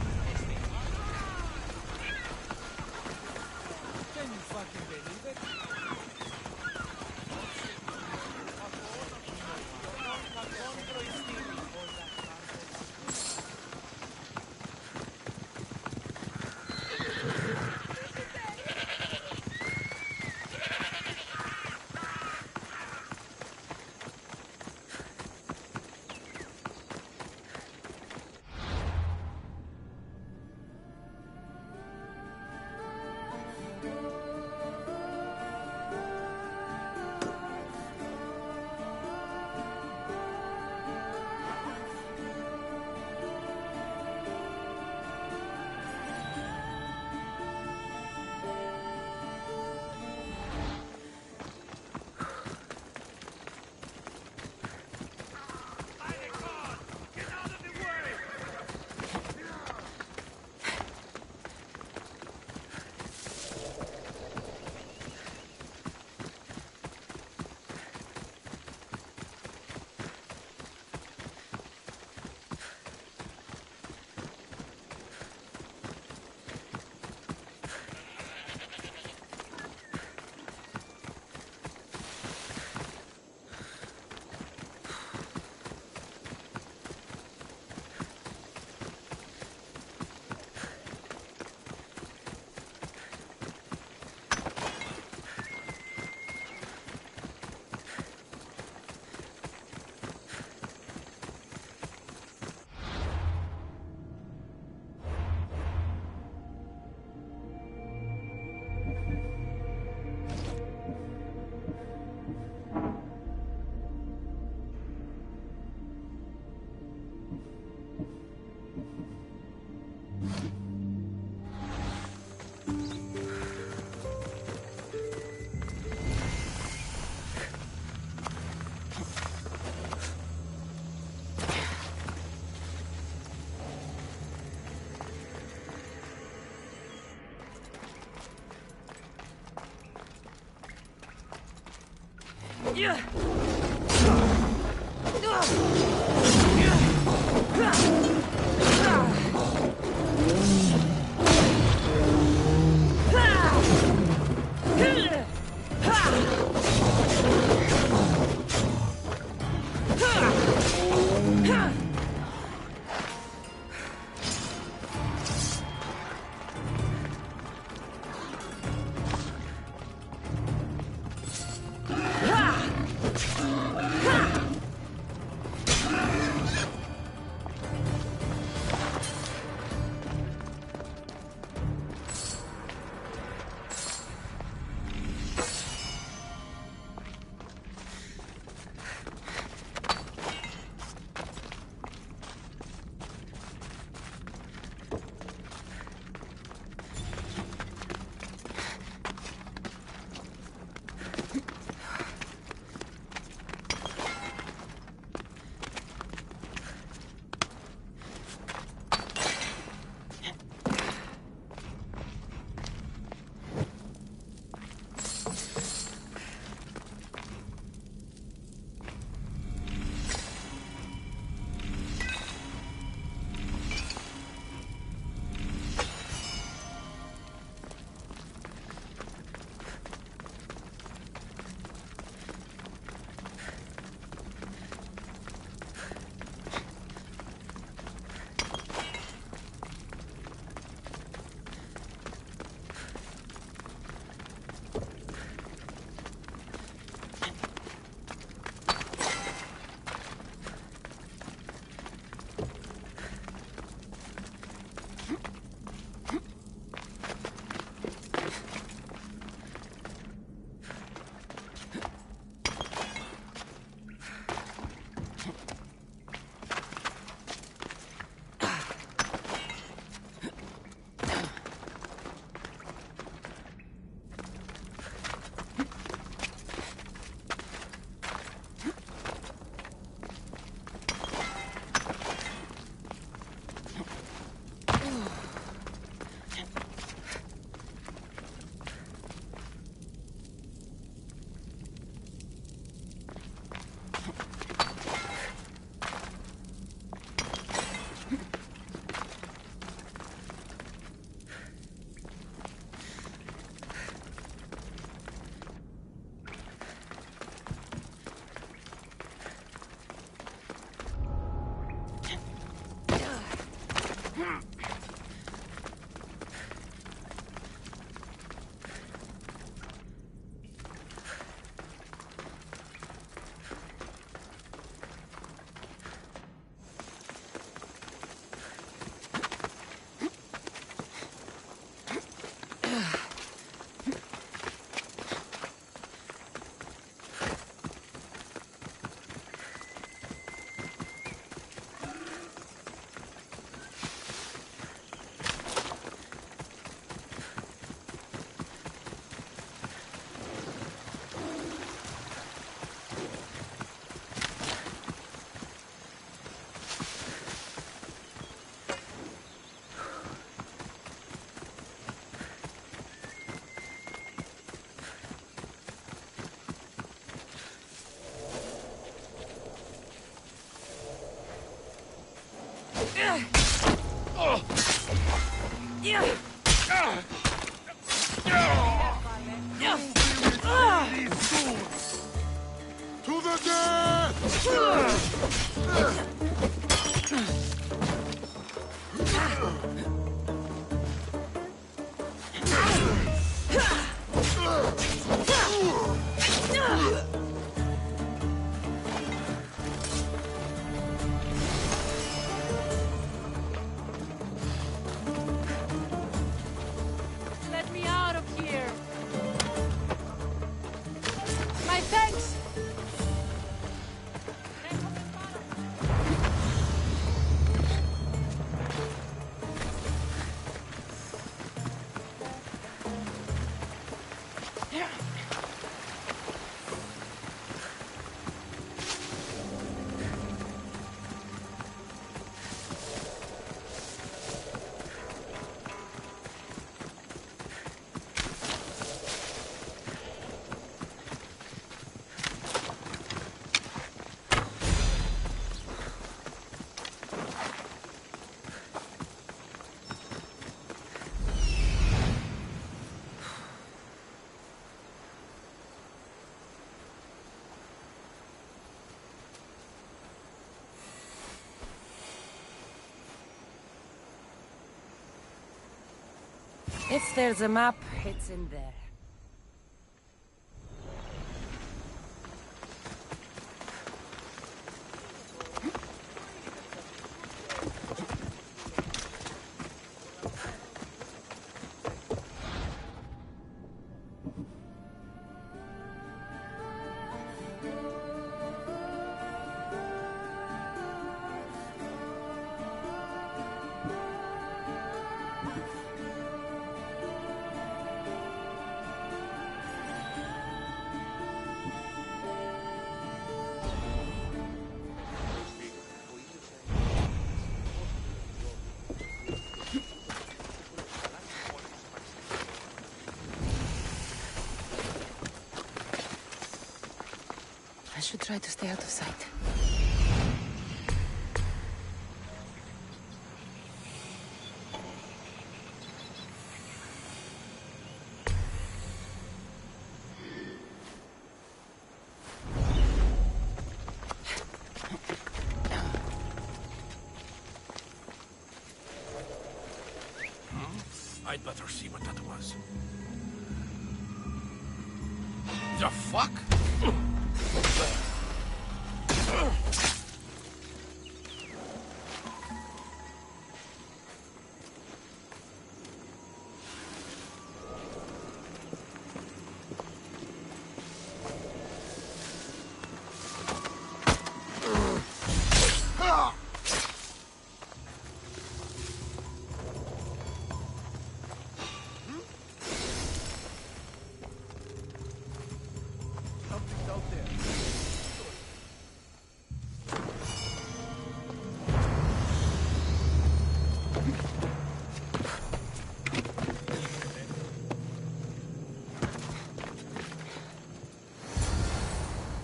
To the death! Let me out of here. My thanks. If there's a map, it's in there. I should try to stay out of sight. I'd better see what that was. The fuck?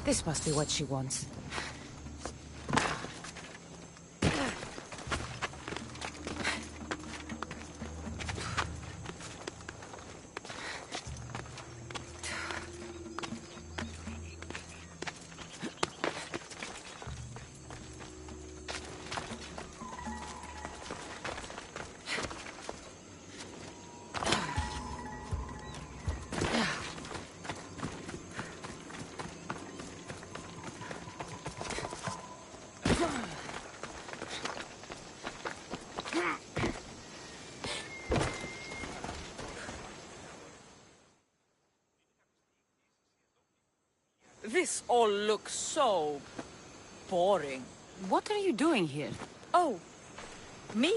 This must be what she wants. This all looks so boring. What are you doing here? Oh, me?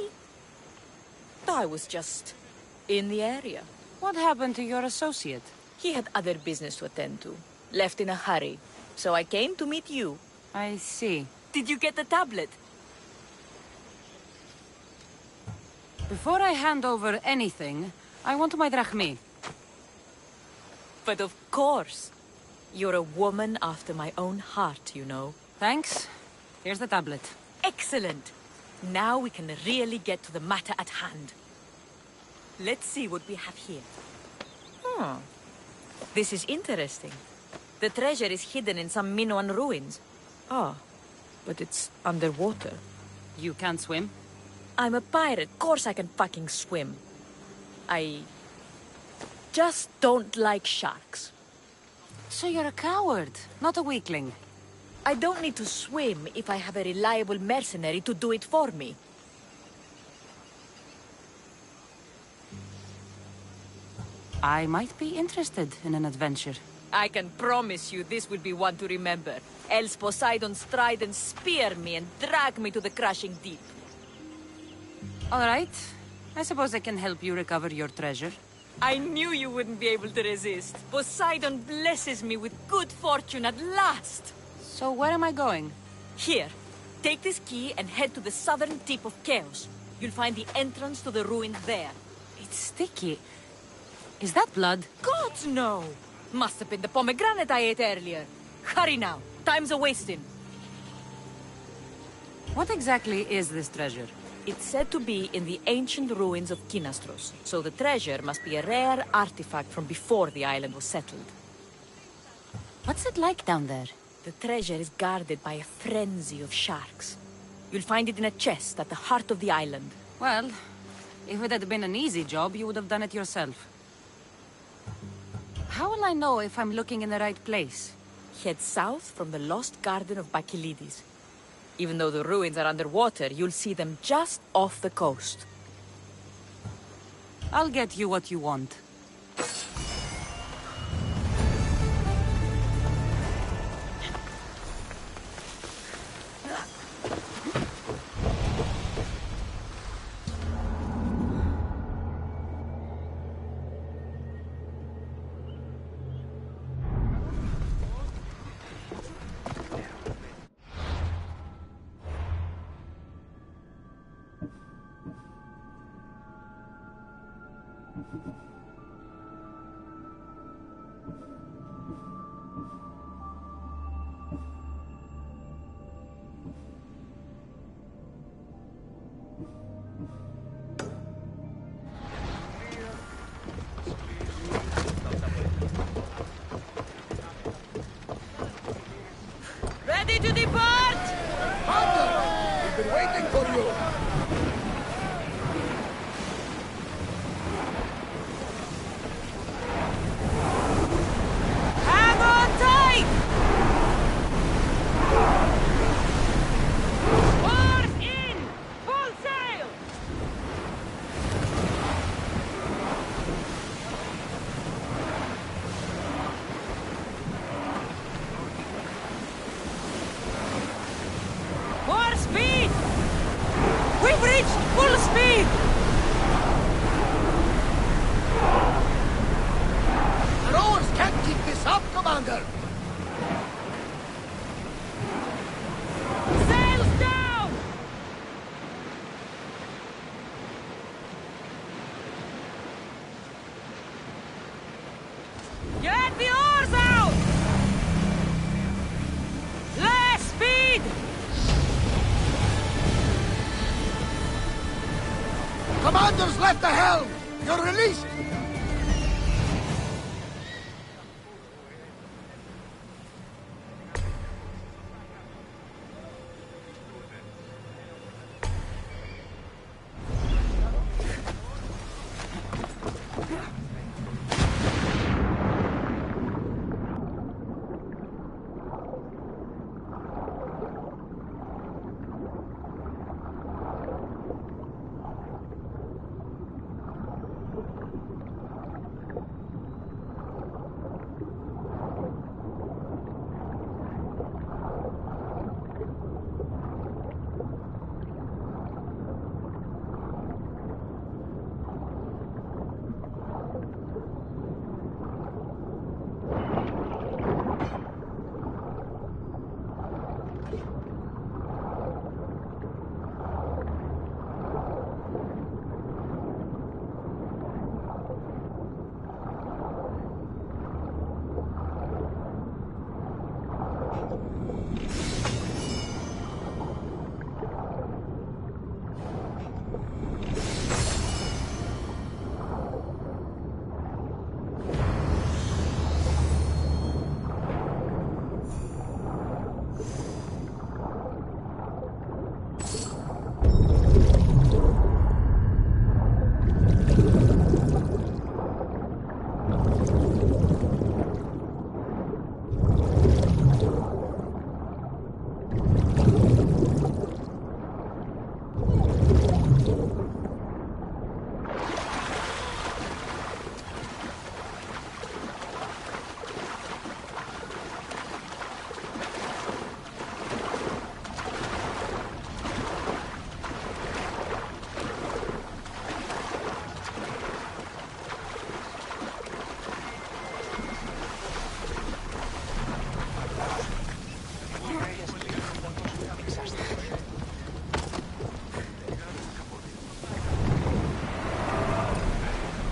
I was just in the area. What happened to your associate? He had other business to attend to. Left in a hurry. So I came to meet you. I see. Did you get the tablet? Before I hand over anything, I want my drachmi. But of course. You're a woman after my own heart, you know. Thanks. Here's the tablet. Excellent. Now we can really get to the matter at hand. Let's see what we have here. This is interesting. The treasure is hidden in some Minoan ruins. Ah, but it's underwater. You can't swim? I'm a pirate. Course I can fucking swim. I just don't like sharks. So you're a coward, not a weakling. I don't need to swim if I have a reliable mercenary to do it for me. I might be interested in an adventure. I can promise you this will be one to remember. Else Poseidon stride and spear me and drag me to the crashing deep. All right. I suppose I can help you recover your treasure. I knew you wouldn't be able to resist. Poseidon blesses me with good fortune at last. So where am I going? Here. Take this key and head to the southern tip of Chaos. You'll find the entrance to the ruins there. It's sticky. Is that blood? God, no! Must have been the pomegranate I ate earlier. Hurry now. Time's a-wasting. What exactly is this treasure? It's said to be in the ancient ruins of Kynastros, so the treasure must be a rare artifact from before the island was settled. What's it like down there? The treasure is guarded by a frenzy of sharks. You'll find it in a chest at the heart of the island. Well, If it had been an easy job, you would have done it yourself. How will I know if I'm looking in the right place? Head south from the lost garden of Bakilides. Even though the ruins are underwater, you'll see them just off the coast. I'll get you what you want. Ready to depart! Commander! We've been waiting for you! Hang on tight! Oars in! Full sail! More speed! We've reached full speed! The rowers can't keep this up, Commander! Sails down! Get the oars out! Less speed! Commander's left the helm! You're released!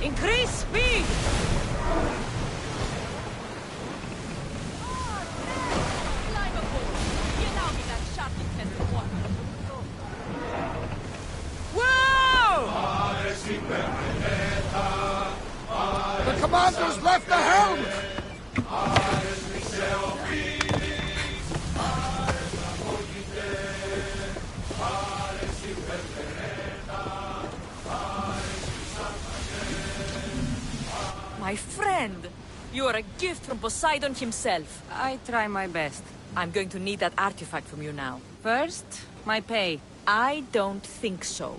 Increase speed! Climb aboard! You now get that shocking test of water. Whoa! The commander's left the helm! friend. You are a gift from Poseidon himself. I try my best. I'm going to need that artifact from you now. First, my pay. I don't think so.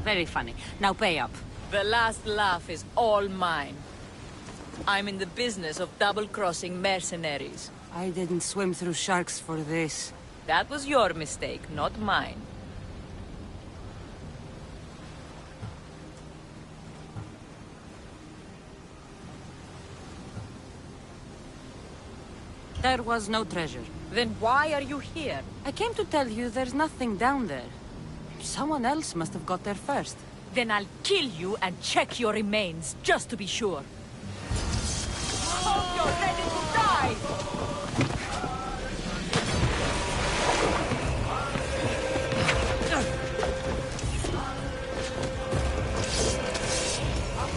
Very funny. Now pay up. The last laugh is all mine. I'm in the business of double-crossing mercenaries. I didn't swim through sharks for this. That was your mistake, not mine. There was no treasure. Then why are you here? I came to tell you there's nothing down there. Someone else must have got there first. Then I'll kill you and check your remains, just to be sure. Hope you're ready to die!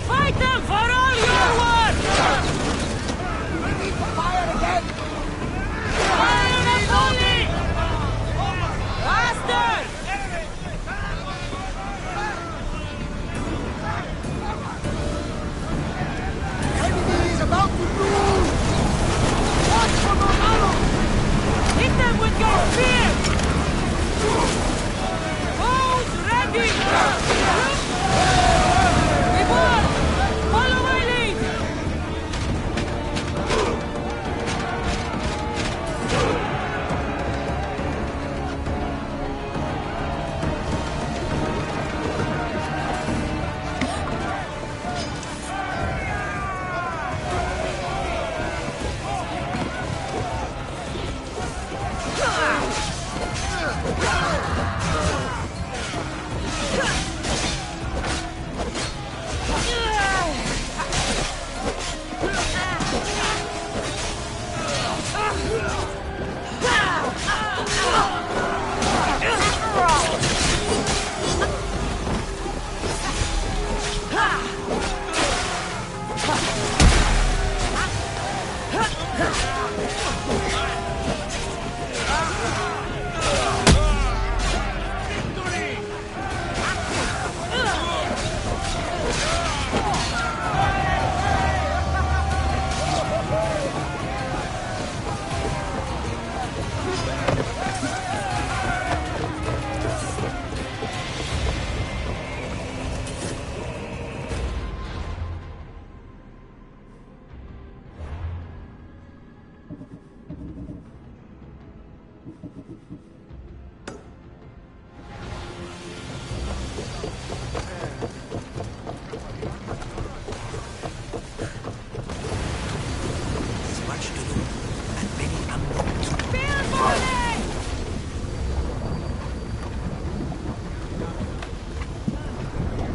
Fight them for all you're worth! We need to fire again! Fire on the pony! Faster! Enemy is about to move! Watch for Morgano! Hit them with your spear! Bows ready! We won! Follow my lead!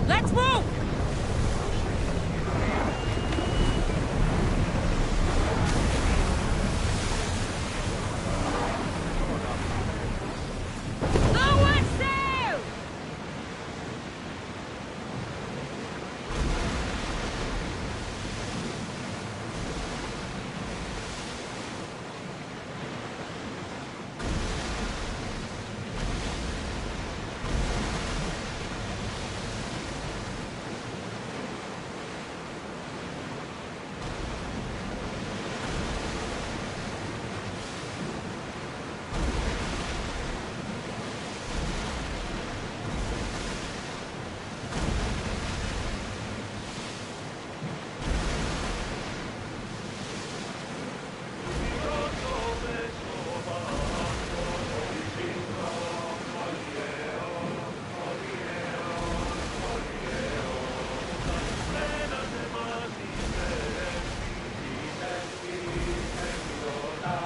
Let's move! Lower sail!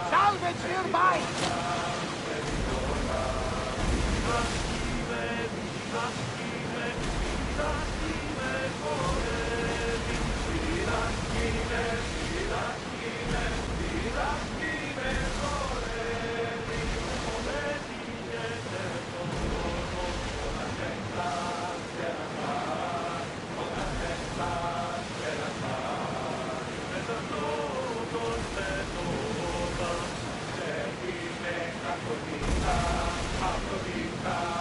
Salvage nearby! Aphrodita.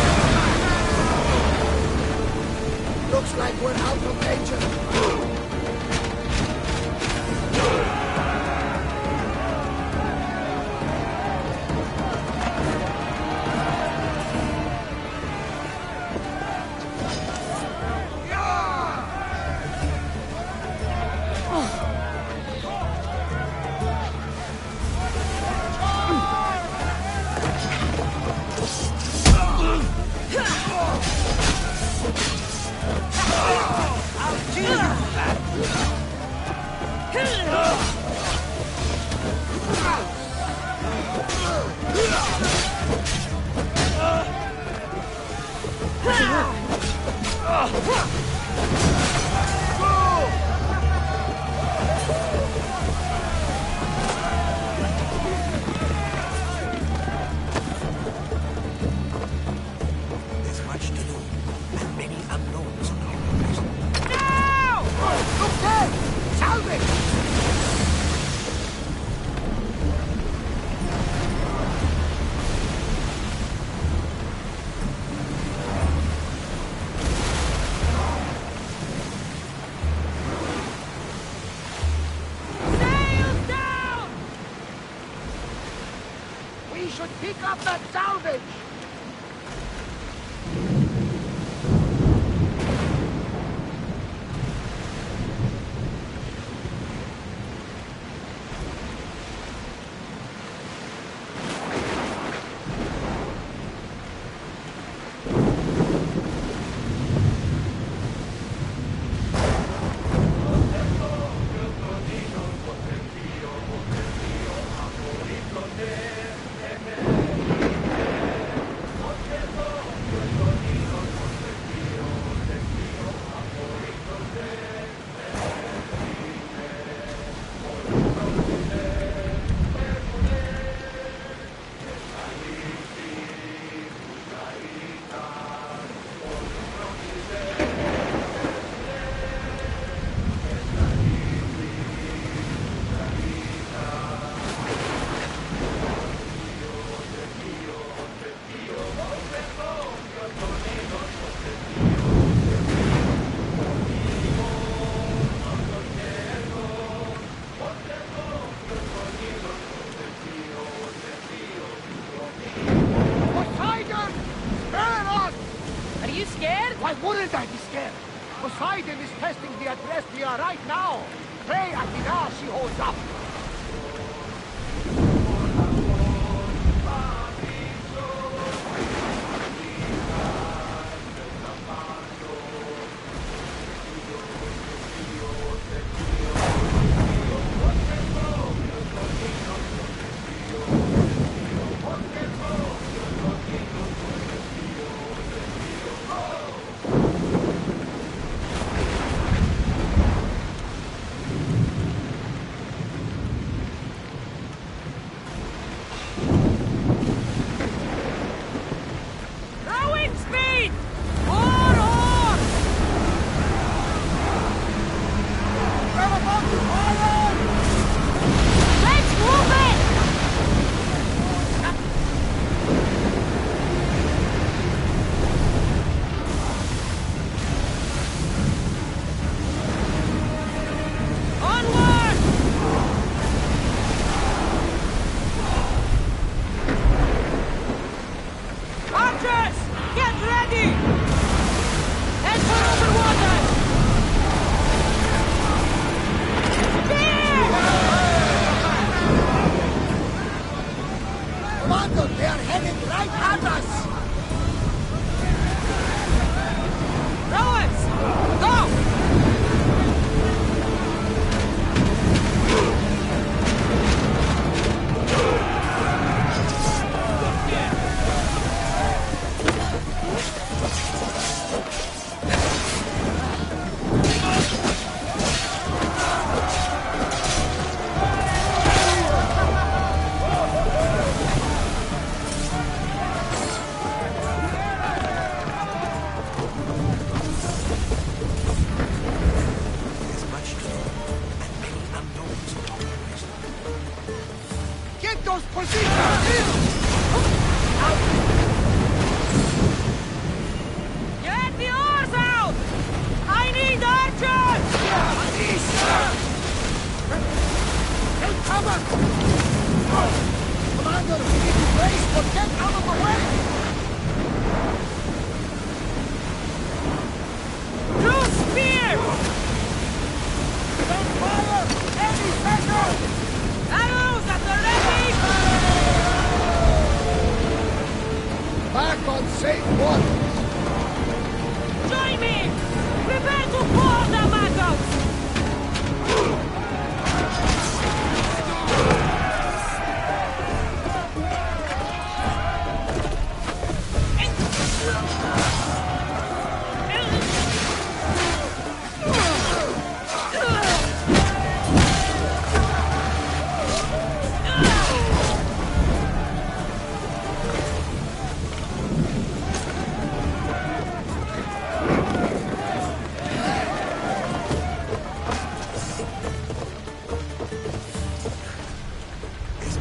Pick up that salvage! Why wouldn't I be scared? Poseidon is testing the Adrestia right now. Pray Athena she holds up.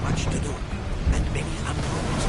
Much to do, and many unknowns.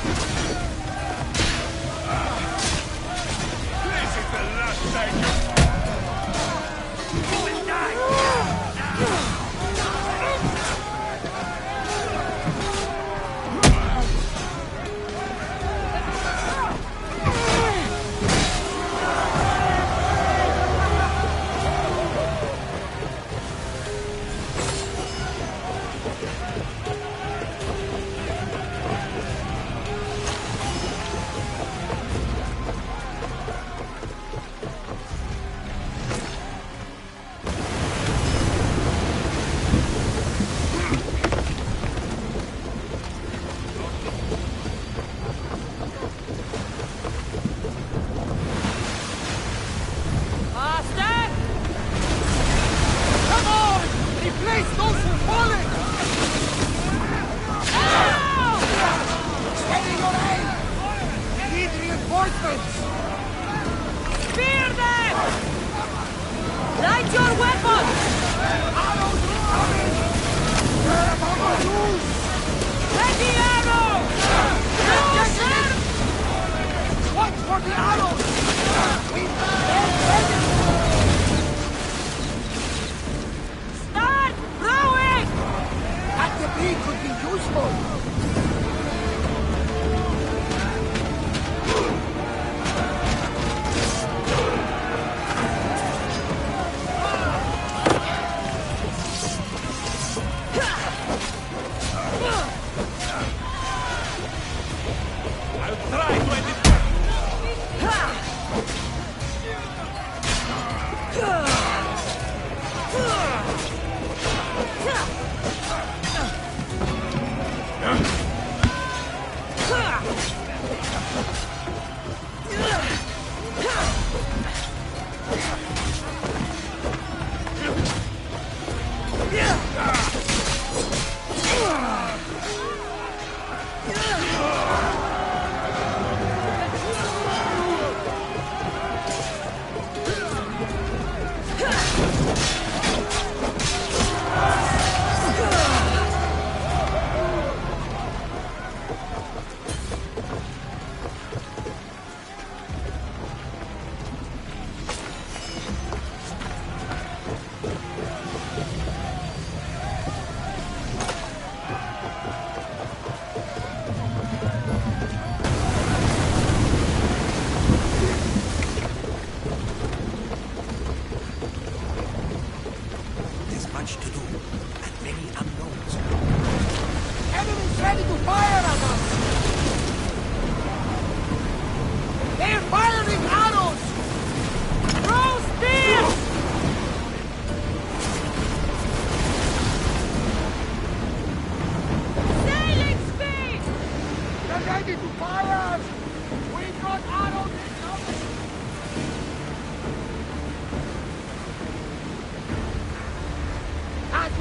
This is the last time you will die!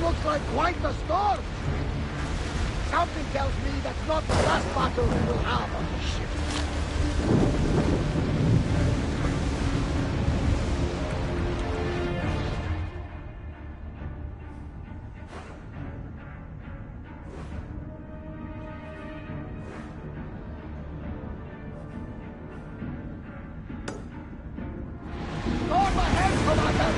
Looks like quite the storm. Something tells me that's not the last battle we will have on this ship. Storm ahead, Commander!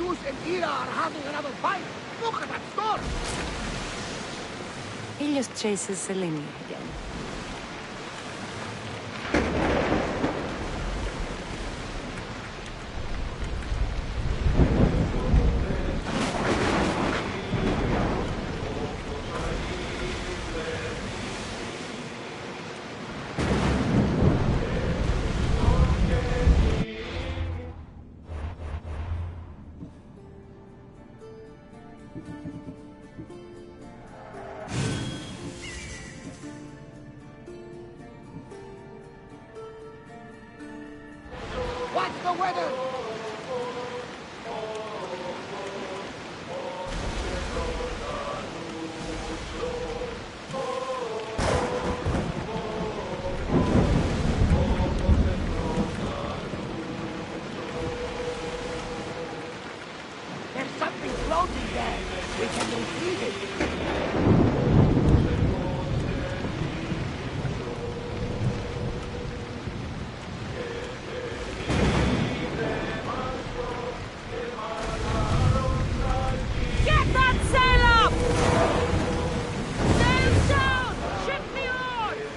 Zeus and Hera are having another fight. Look at that storm! Helios chases Selene again. What's the weather? There's something floating there. We can retrieve it. Get that sail up! Sails down! Ship the oars!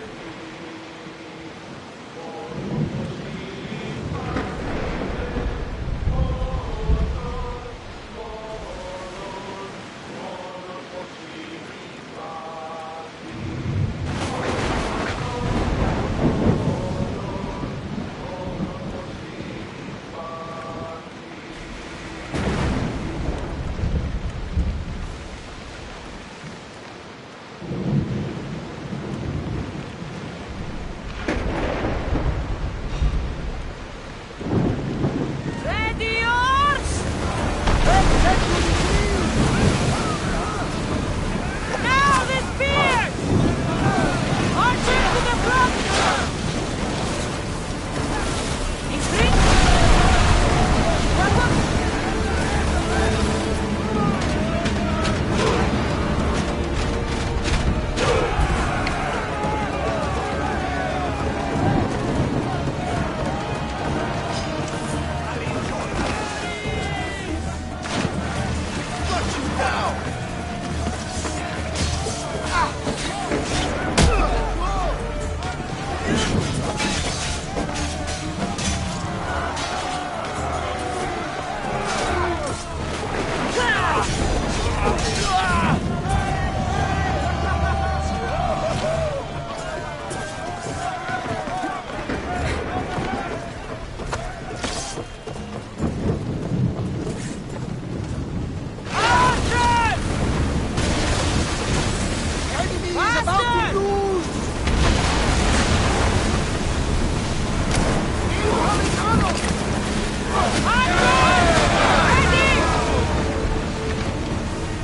Ready yours! Now the spears! Archers to the front! Increase!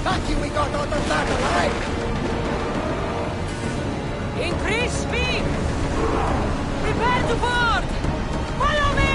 Lucky we got out of that alive! Increase speed! Prepare to board! Follow me!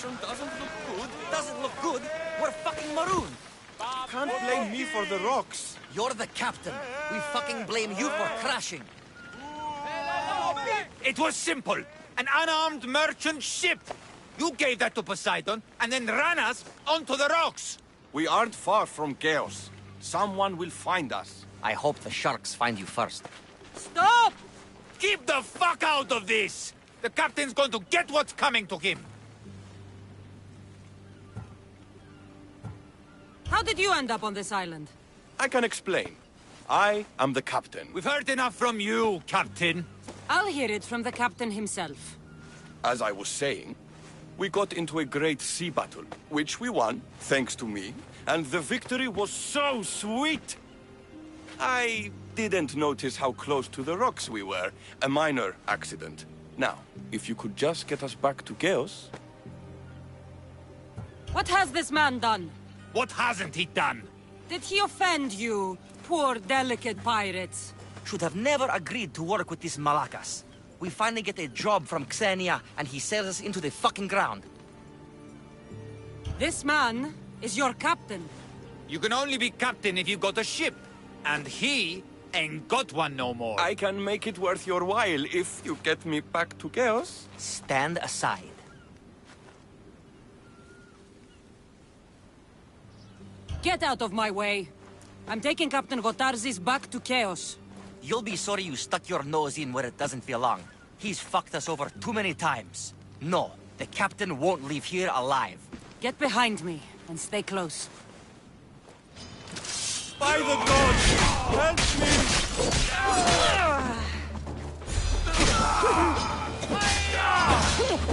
situation doesn't look good. Doesn't look good? We're fucking marooned. Can't blame me for the rocks. You're the captain. We fucking blame you for crashing. It was simple. An unarmed merchant ship. You gave that to Poseidon, and then ran us onto the rocks. We aren't far from chaos. Someone will find us. I hope the sharks find you first. Stop! Keep the fuck out of this! The captain's going to get what's coming to him. How did you end up on this island? I can explain. I am the captain. We've heard enough from you, Captain. I'll hear it from the captain himself. As I was saying, we got into a great sea battle, which we won, thanks to me, and the victory was so sweet! I didn't notice how close to the rocks we were. A minor accident. Now, if you could just get us back to Chaos... What has this man done? What hasn't he done? Did he offend you, poor delicate pirates? Should have never agreed to work with this Malakas. We finally get a job from Xenia, and he sells us into the fucking ground. This man is your captain. You can only be captain if you've got a ship. And he ain't got one no more. I can make it worth your while if you get me back to Chaos. Stand aside. Get out of my way. I'm taking Captain Gotarzis back to Chaos. You'll be sorry you stuck your nose in where it doesn't belong. He's fucked us over too many times. No, the captain won't leave here alive. Get behind me and stay close. By the gods! Help me!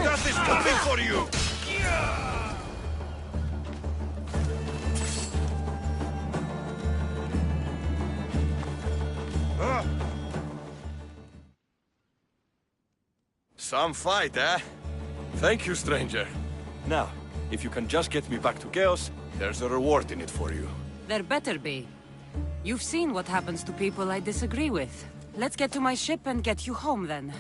Death is coming for you! Some fight, eh? Thank you, stranger. Now, if you can just get me back to Chaos, there's a reward in it for you. There better be. You've seen what happens to people I disagree with. Let's get to my ship and get you home, then.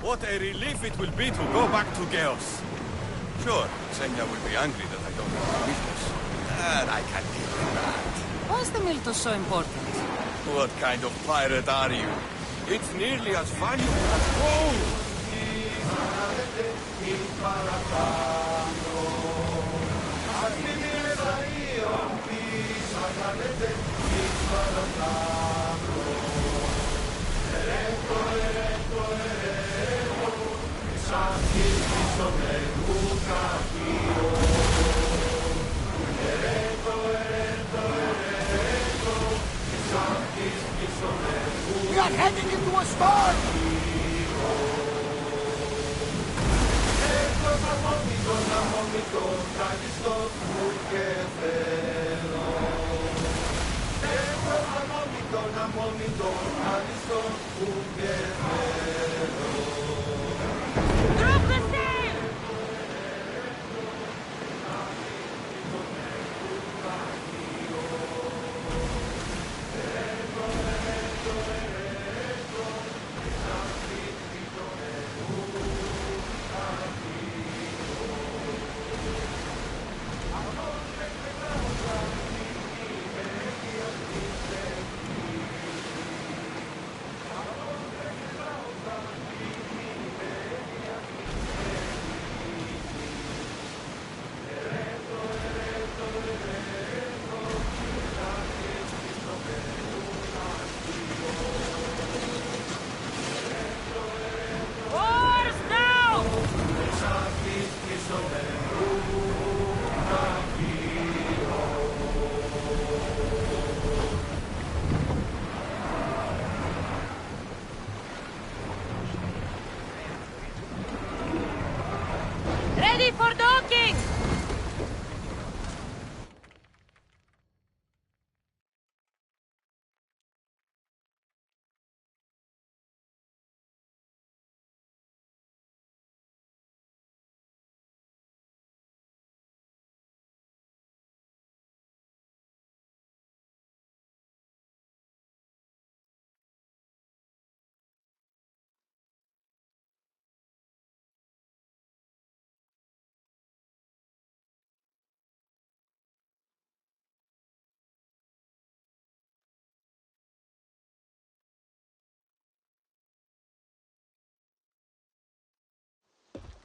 What a relief it will be to go back to Chaos. Sure, Xenia will be angry that I don't have the Miltos. And I can deal with that. Why is the Miltos so important? What kind of pirate are you? It's nearly as valuable as gold! We are heading into a storm! Drop the sail!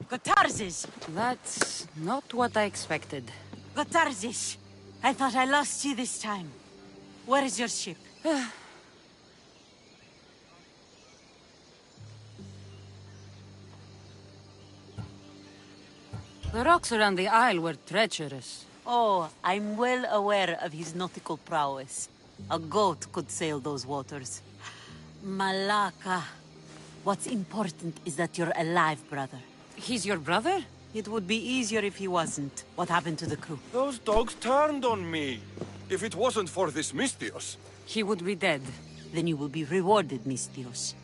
Gotarzes! That's not what I expected. Gotarzes! I thought I lost you this time. Where is your ship? The rocks around the isle were treacherous. Oh, I'm well aware of his nautical prowess. A goat could sail those waters. Malaka. What's important is that you're alive, brother. He's your brother? It would be easier if he wasn't. What happened to the crew? Those dogs turned on me. If it wasn't for this Misthios... He would be dead. Then you will be rewarded, Misthios.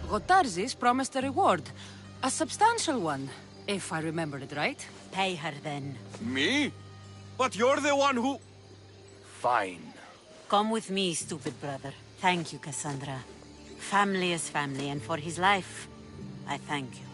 Gotarzes promised a reward. A substantial one, if I remember it right. Pay her then. Me? But you're the one who... Fine. Come with me, stupid brother. Thank you, Cassandra. Family is family, and for his life, I thank you.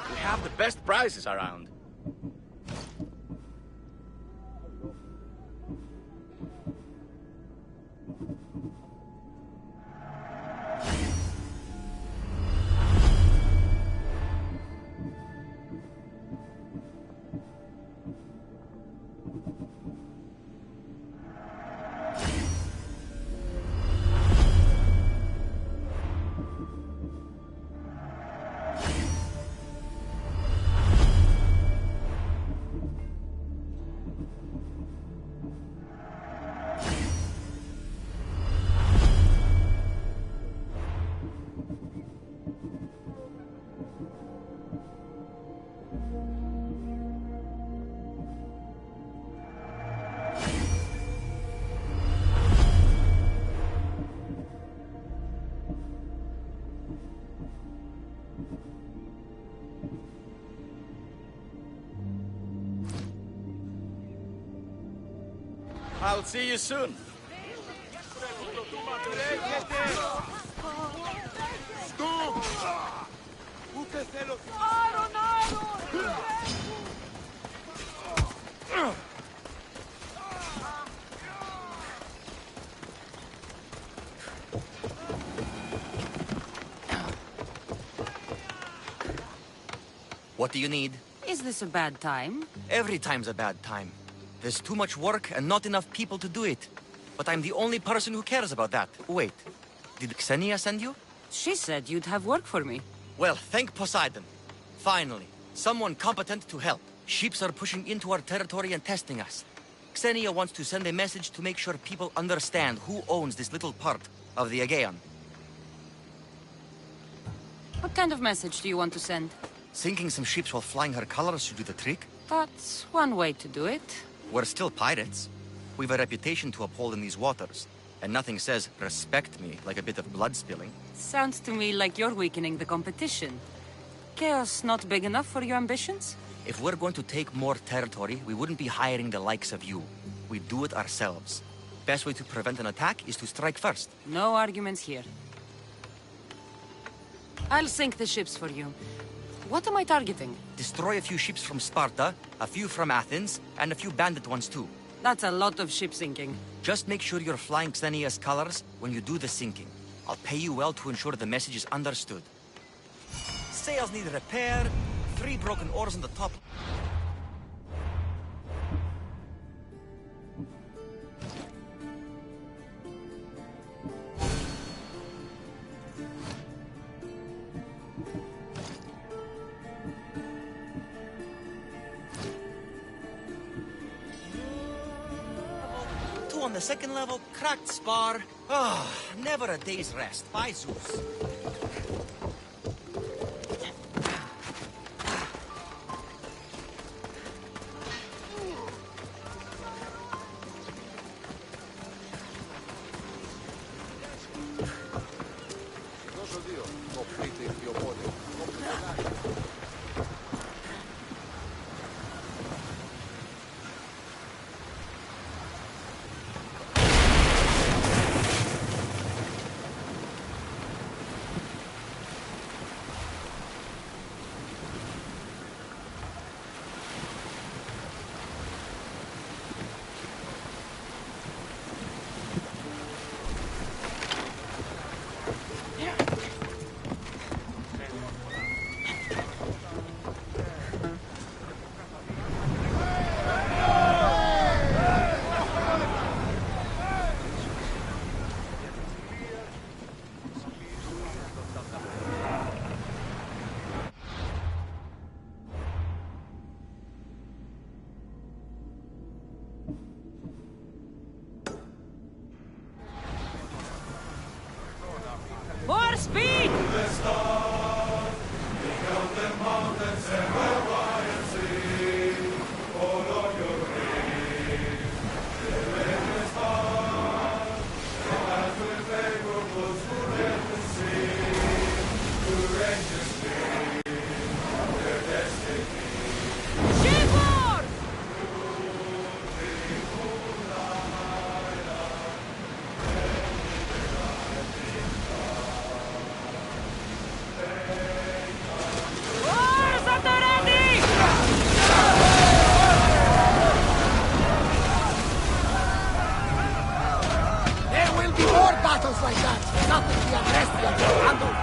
We have the best prizes around. I'll see you soon. What do you need? Is this a bad time? Every time's a bad time. There's too much work and not enough people to do it. But I'm the only person who cares about that. Wait, did Xenia send you? She said you'd have work for me. Well, thank Poseidon. Finally, someone competent to help. Ships are pushing into our territory and testing us. Xenia wants to send a message to make sure people understand who owns this little part of the Aegean. What kind of message do you want to send? Sinking some ships while flying her colors should do the trick. That's one way to do it. We're still pirates. We've a reputation to uphold in these waters. And nothing says, respect me, like a bit of blood spilling. Sounds to me like you're weakening the competition. Chaos not big enough for your ambitions? If we're going to take more territory, we wouldn't be hiring the likes of you. We'd do it ourselves. Best way to prevent an attack is to strike first. No arguments here. I'll sink the ships for you. What am I targeting? Destroy a few ships from Sparta, a few from Athens, and a few bandit ones too. That's a lot of ship sinking. Just make sure you're flying Xenia's colors when you do the sinking. I'll pay you well to ensure the message is understood. Sails need repair, 3 broken oars on the top. On the second level, cracked spar. Ah, never a day's rest. By Zeus. completing your body. More speed! Shipboard! Oars at the ready! There will be more battles like that. Nothing the Agrestians can handle.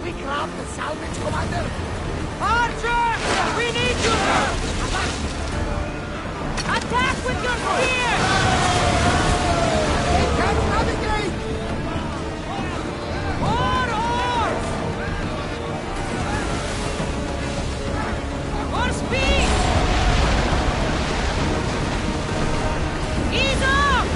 We grab the salvage, Commander! Archer! We need you! Attack with your spear! They can't navigate! More oars! More speed! Ease up!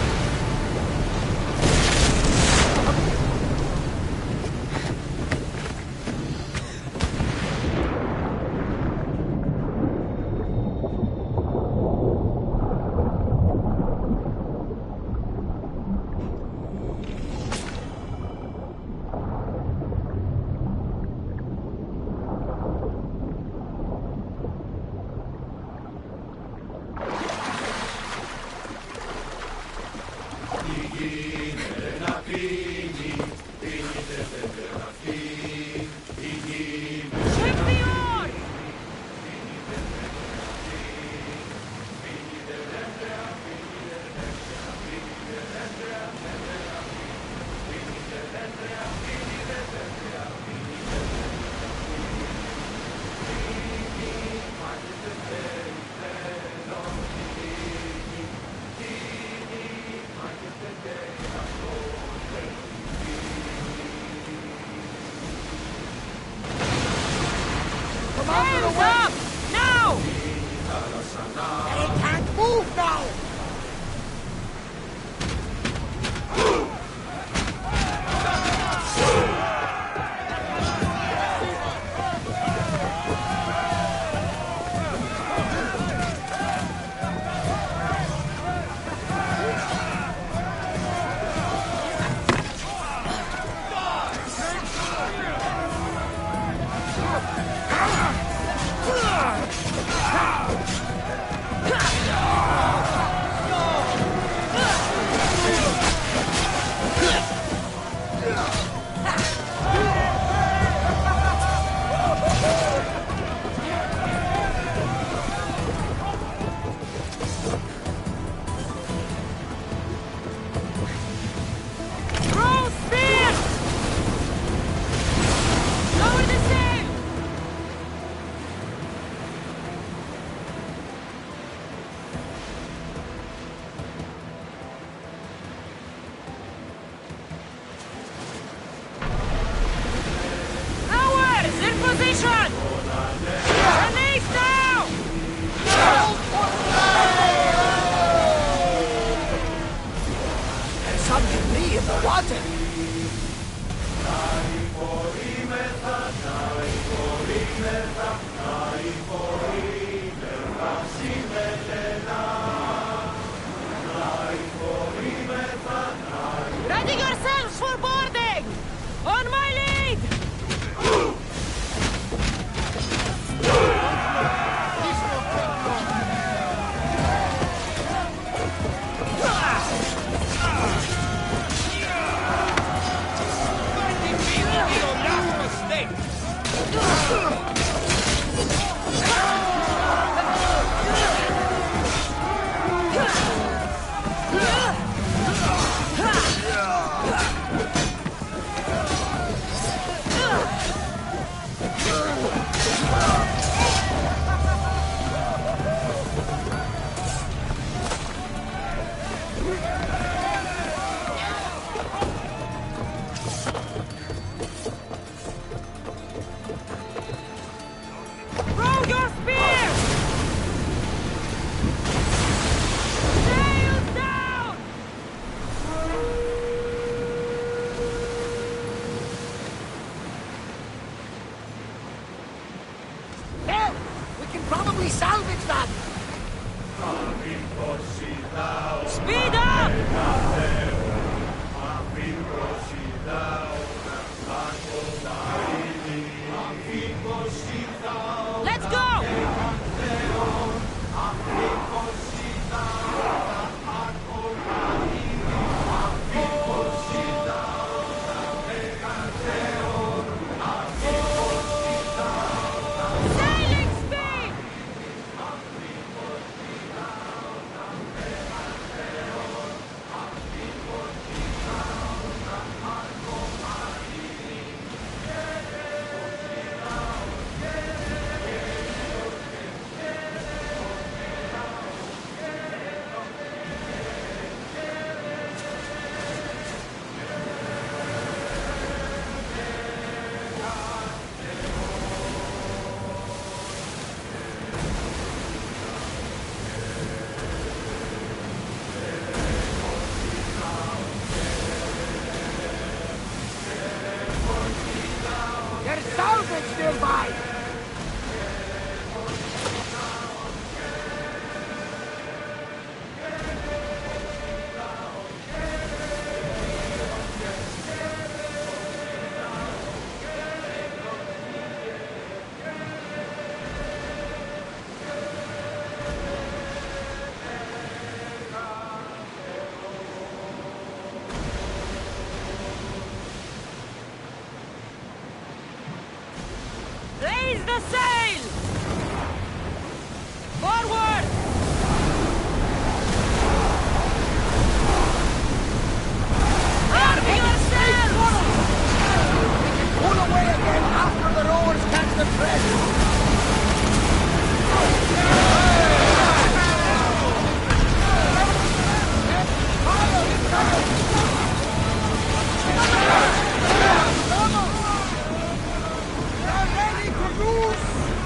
Throw your spears! Sails down! Hell! We can probably salvage that! Speed up! Let's go! Sailing speed! There's salvage nearby! Raise the sail! Forward! Arm yourselves! Pull away again after the rowers catch the press! They're ready to lose!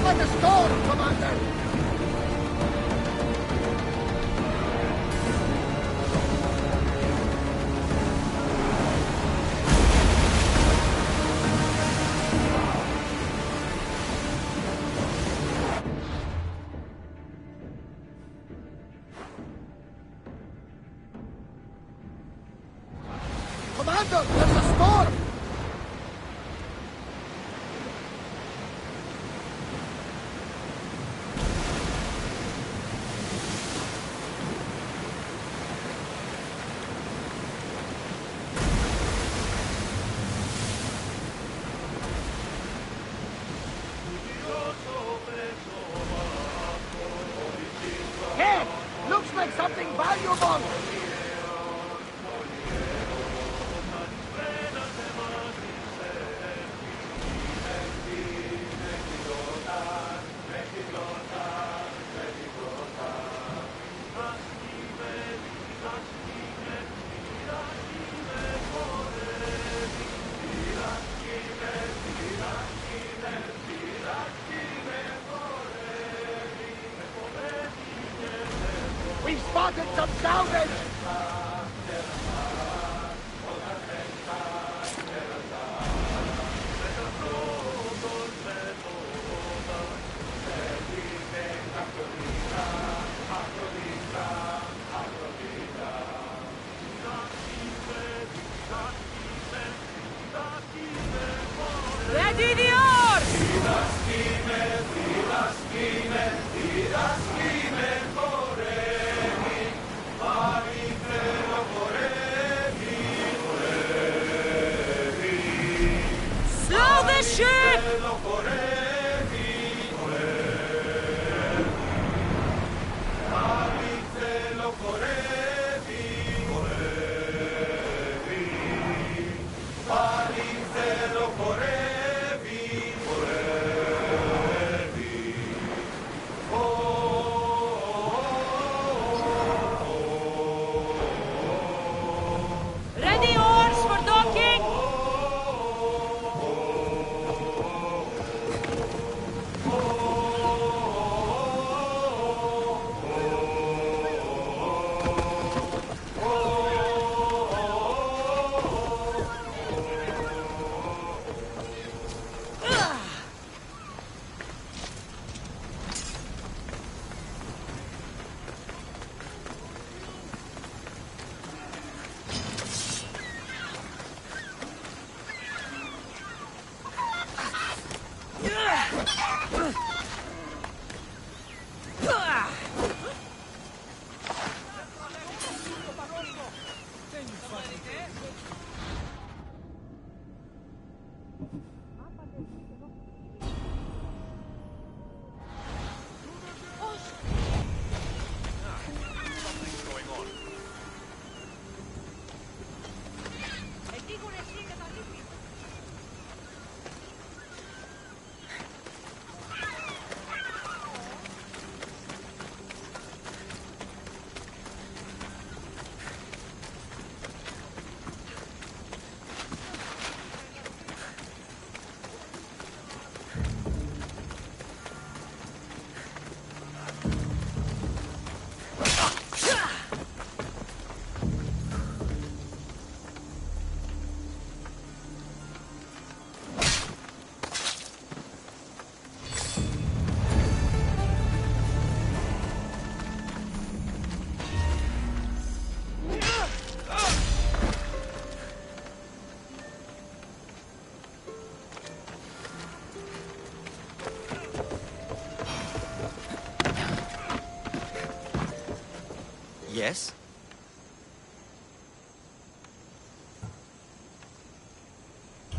by the storm, Commander! Commander, there's a storm! Hey! Looks like something valuable! We've spotted some salvage! Ready the oars! Slow the ship! Ready oars for docking! Yes?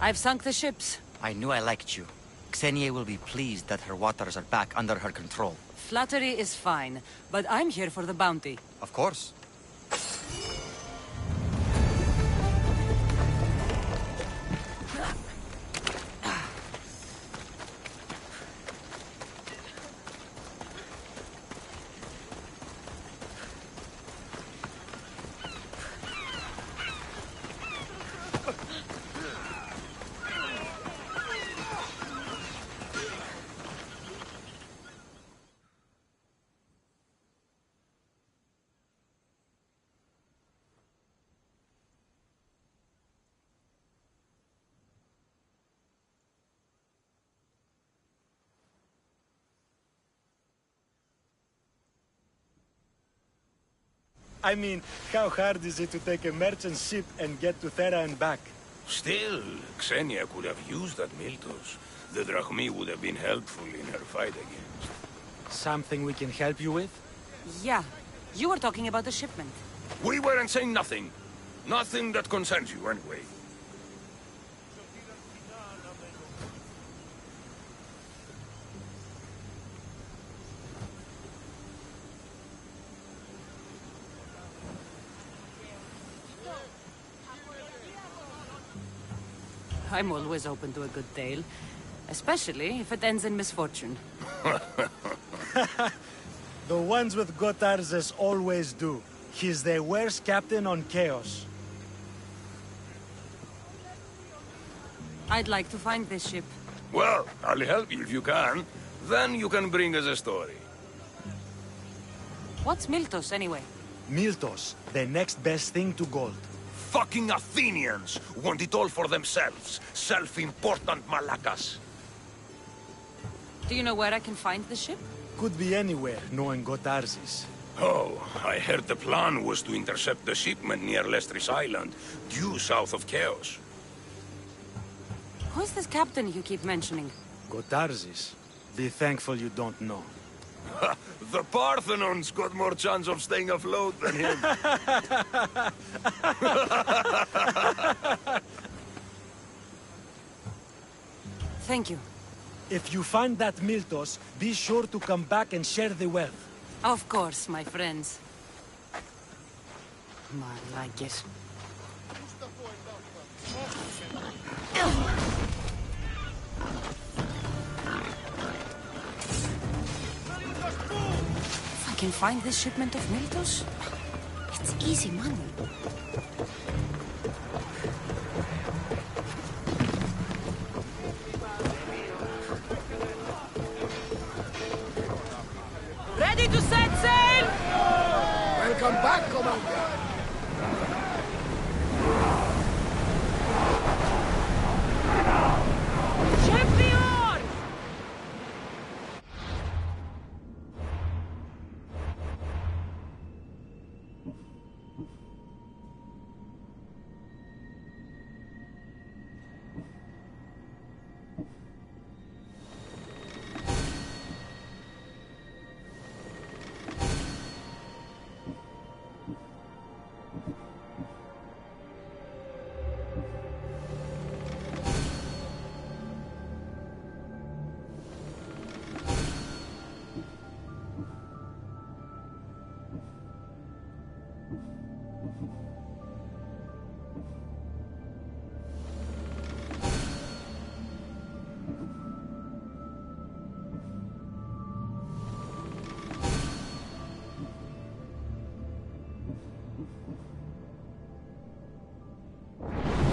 I've sunk the ships. I knew I liked you. Xenia will be pleased that her waters are back under her control. Flattery is fine, but I'm here for the bounty. Of course. I mean, how hard is it to take a merchant ship and get to Thera and back? Still, Xenia could have used that Miltos. The Drachmi would have been helpful in her fight against. Something we can help you with? Yeah. You were talking about the shipment. We weren't saying nothing. Nothing that concerns you, anyway. I'm always open to a good tale. Especially if it ends in misfortune. The ones with Gotarzes always do. He's the worst captain on Chaos. I'd like to find this ship. Well, I'll help you if you can. Then you can bring us a story. What's Miltos, anyway? Miltos, the next best thing to gold. Fucking Athenians want it all for themselves. Self-important Malakas. Do you know where I can find the ship? Could be anywhere, knowing Gotarzes. Oh, I heard the plan was to intercept the shipment near Lestris Island, due south of Chaos. Who's this captain you keep mentioning? Gotarzes. Be thankful you don't know. The Parthenon's got more chance of staying afloat than him. Thank you. If you find that Miltos, be sure to come back and share the wealth. Of course, my friends. Malakis. If I can find this shipment of Miltos, it's easy money. Ready to set sail! Welcome back, Commander. Ship the oars!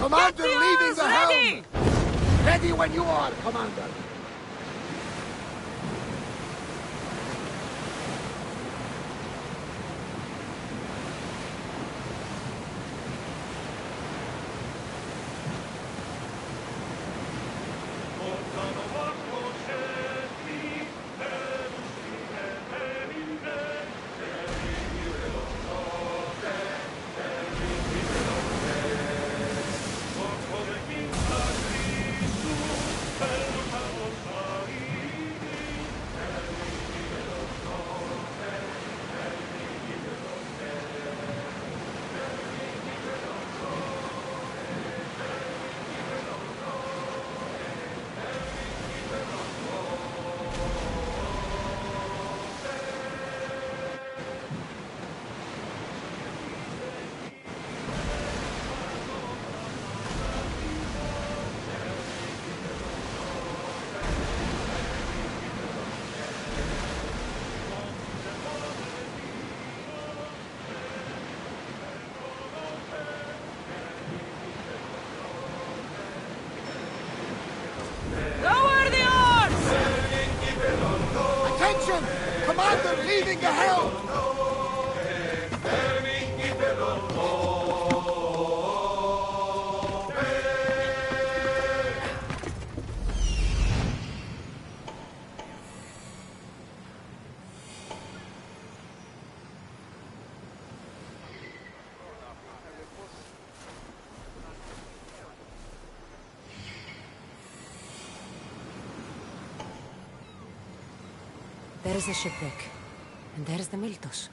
Commander leaving the helm! Ready when you are, Commander. Lower the oars! Attention! Commander leaving the helm! There is the shipwreck. And there is the Miltos.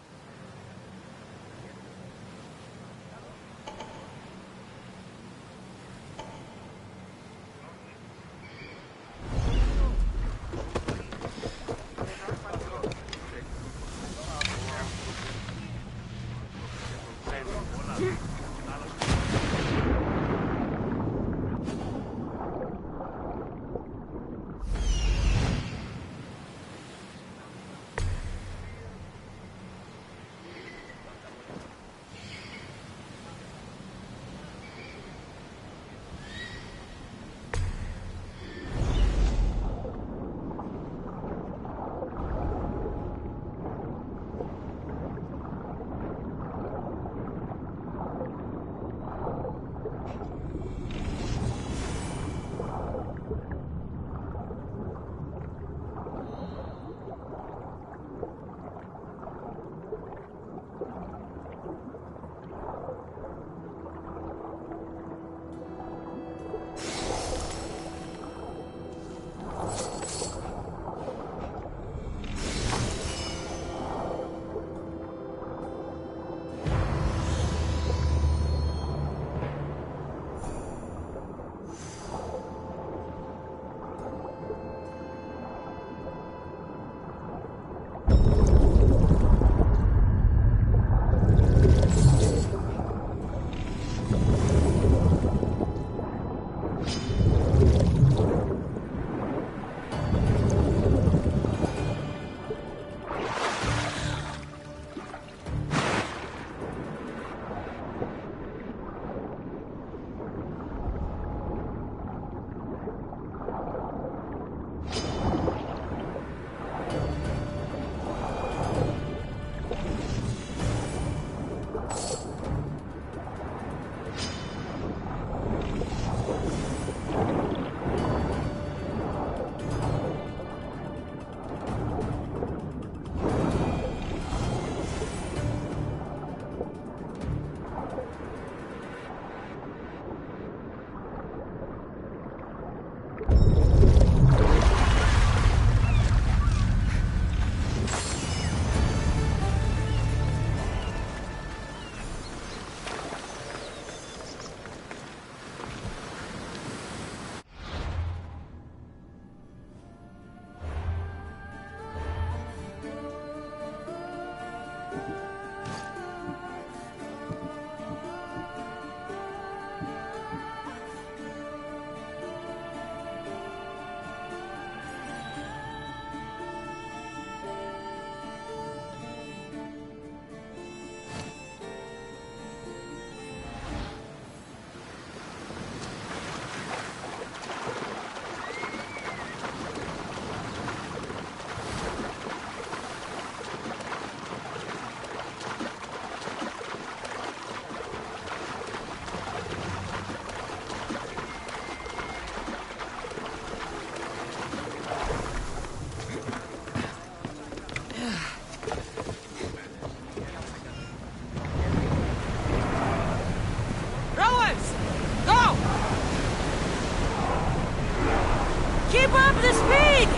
Keep up the speed!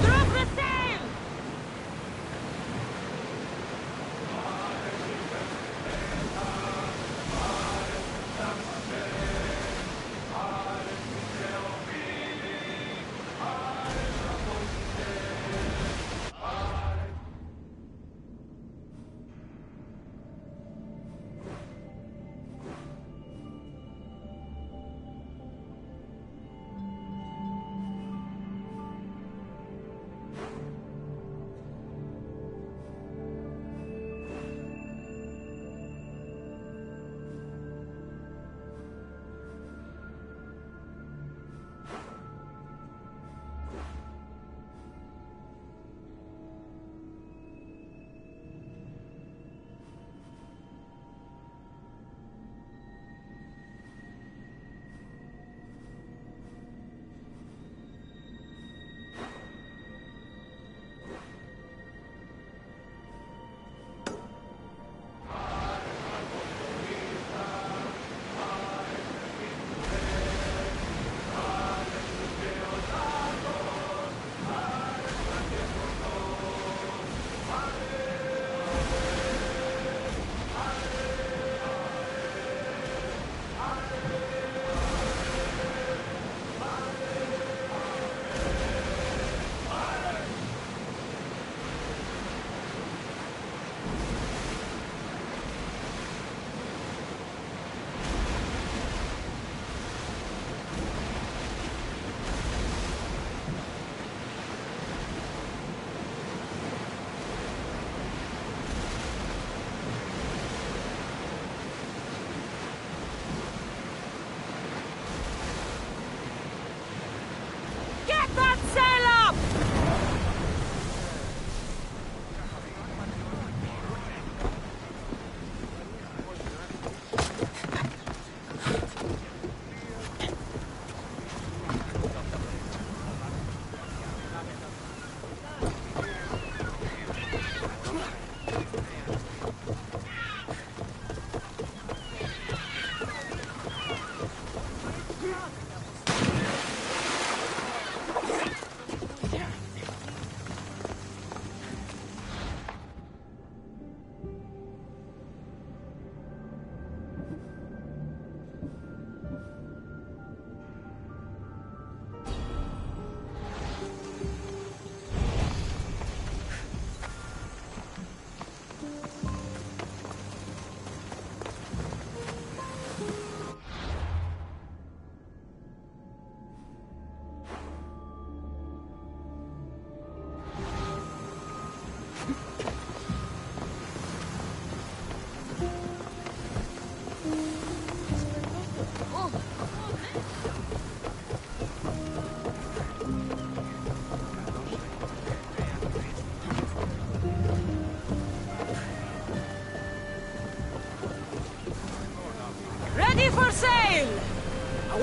Drop the sail!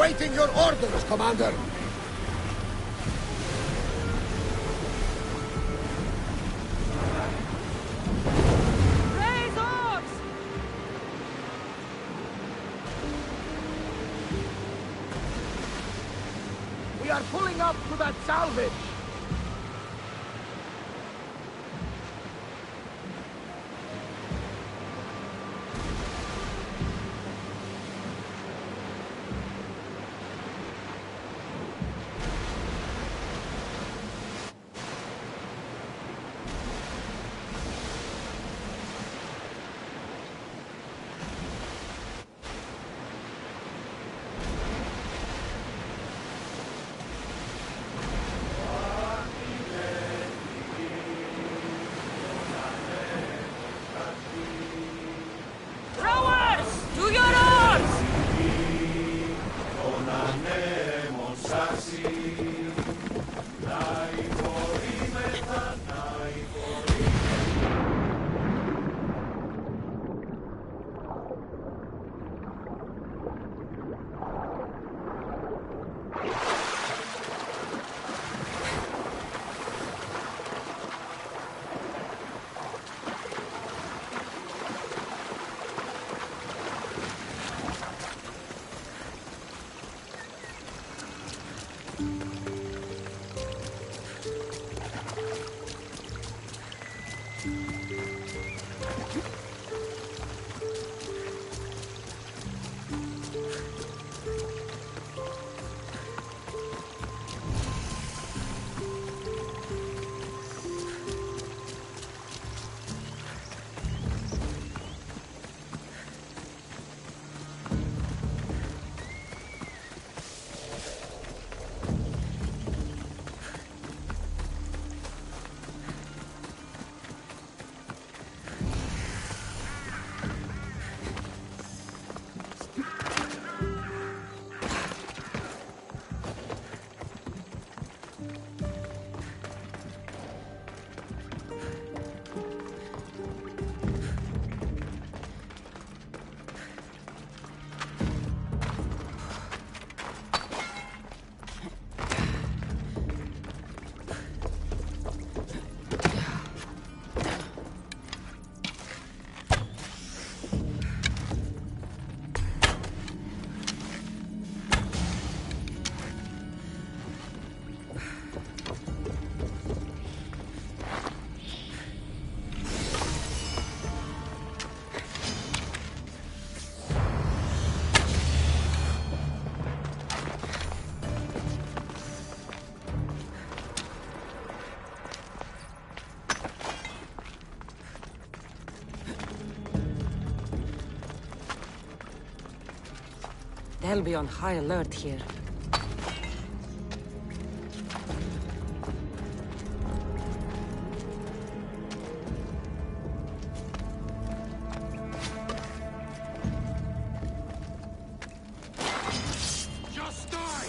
awaiting your orders, Commander. Raise oars! We are pulling up to that salvage. Rowers! To your oars! They'll be on high alert here. Just die!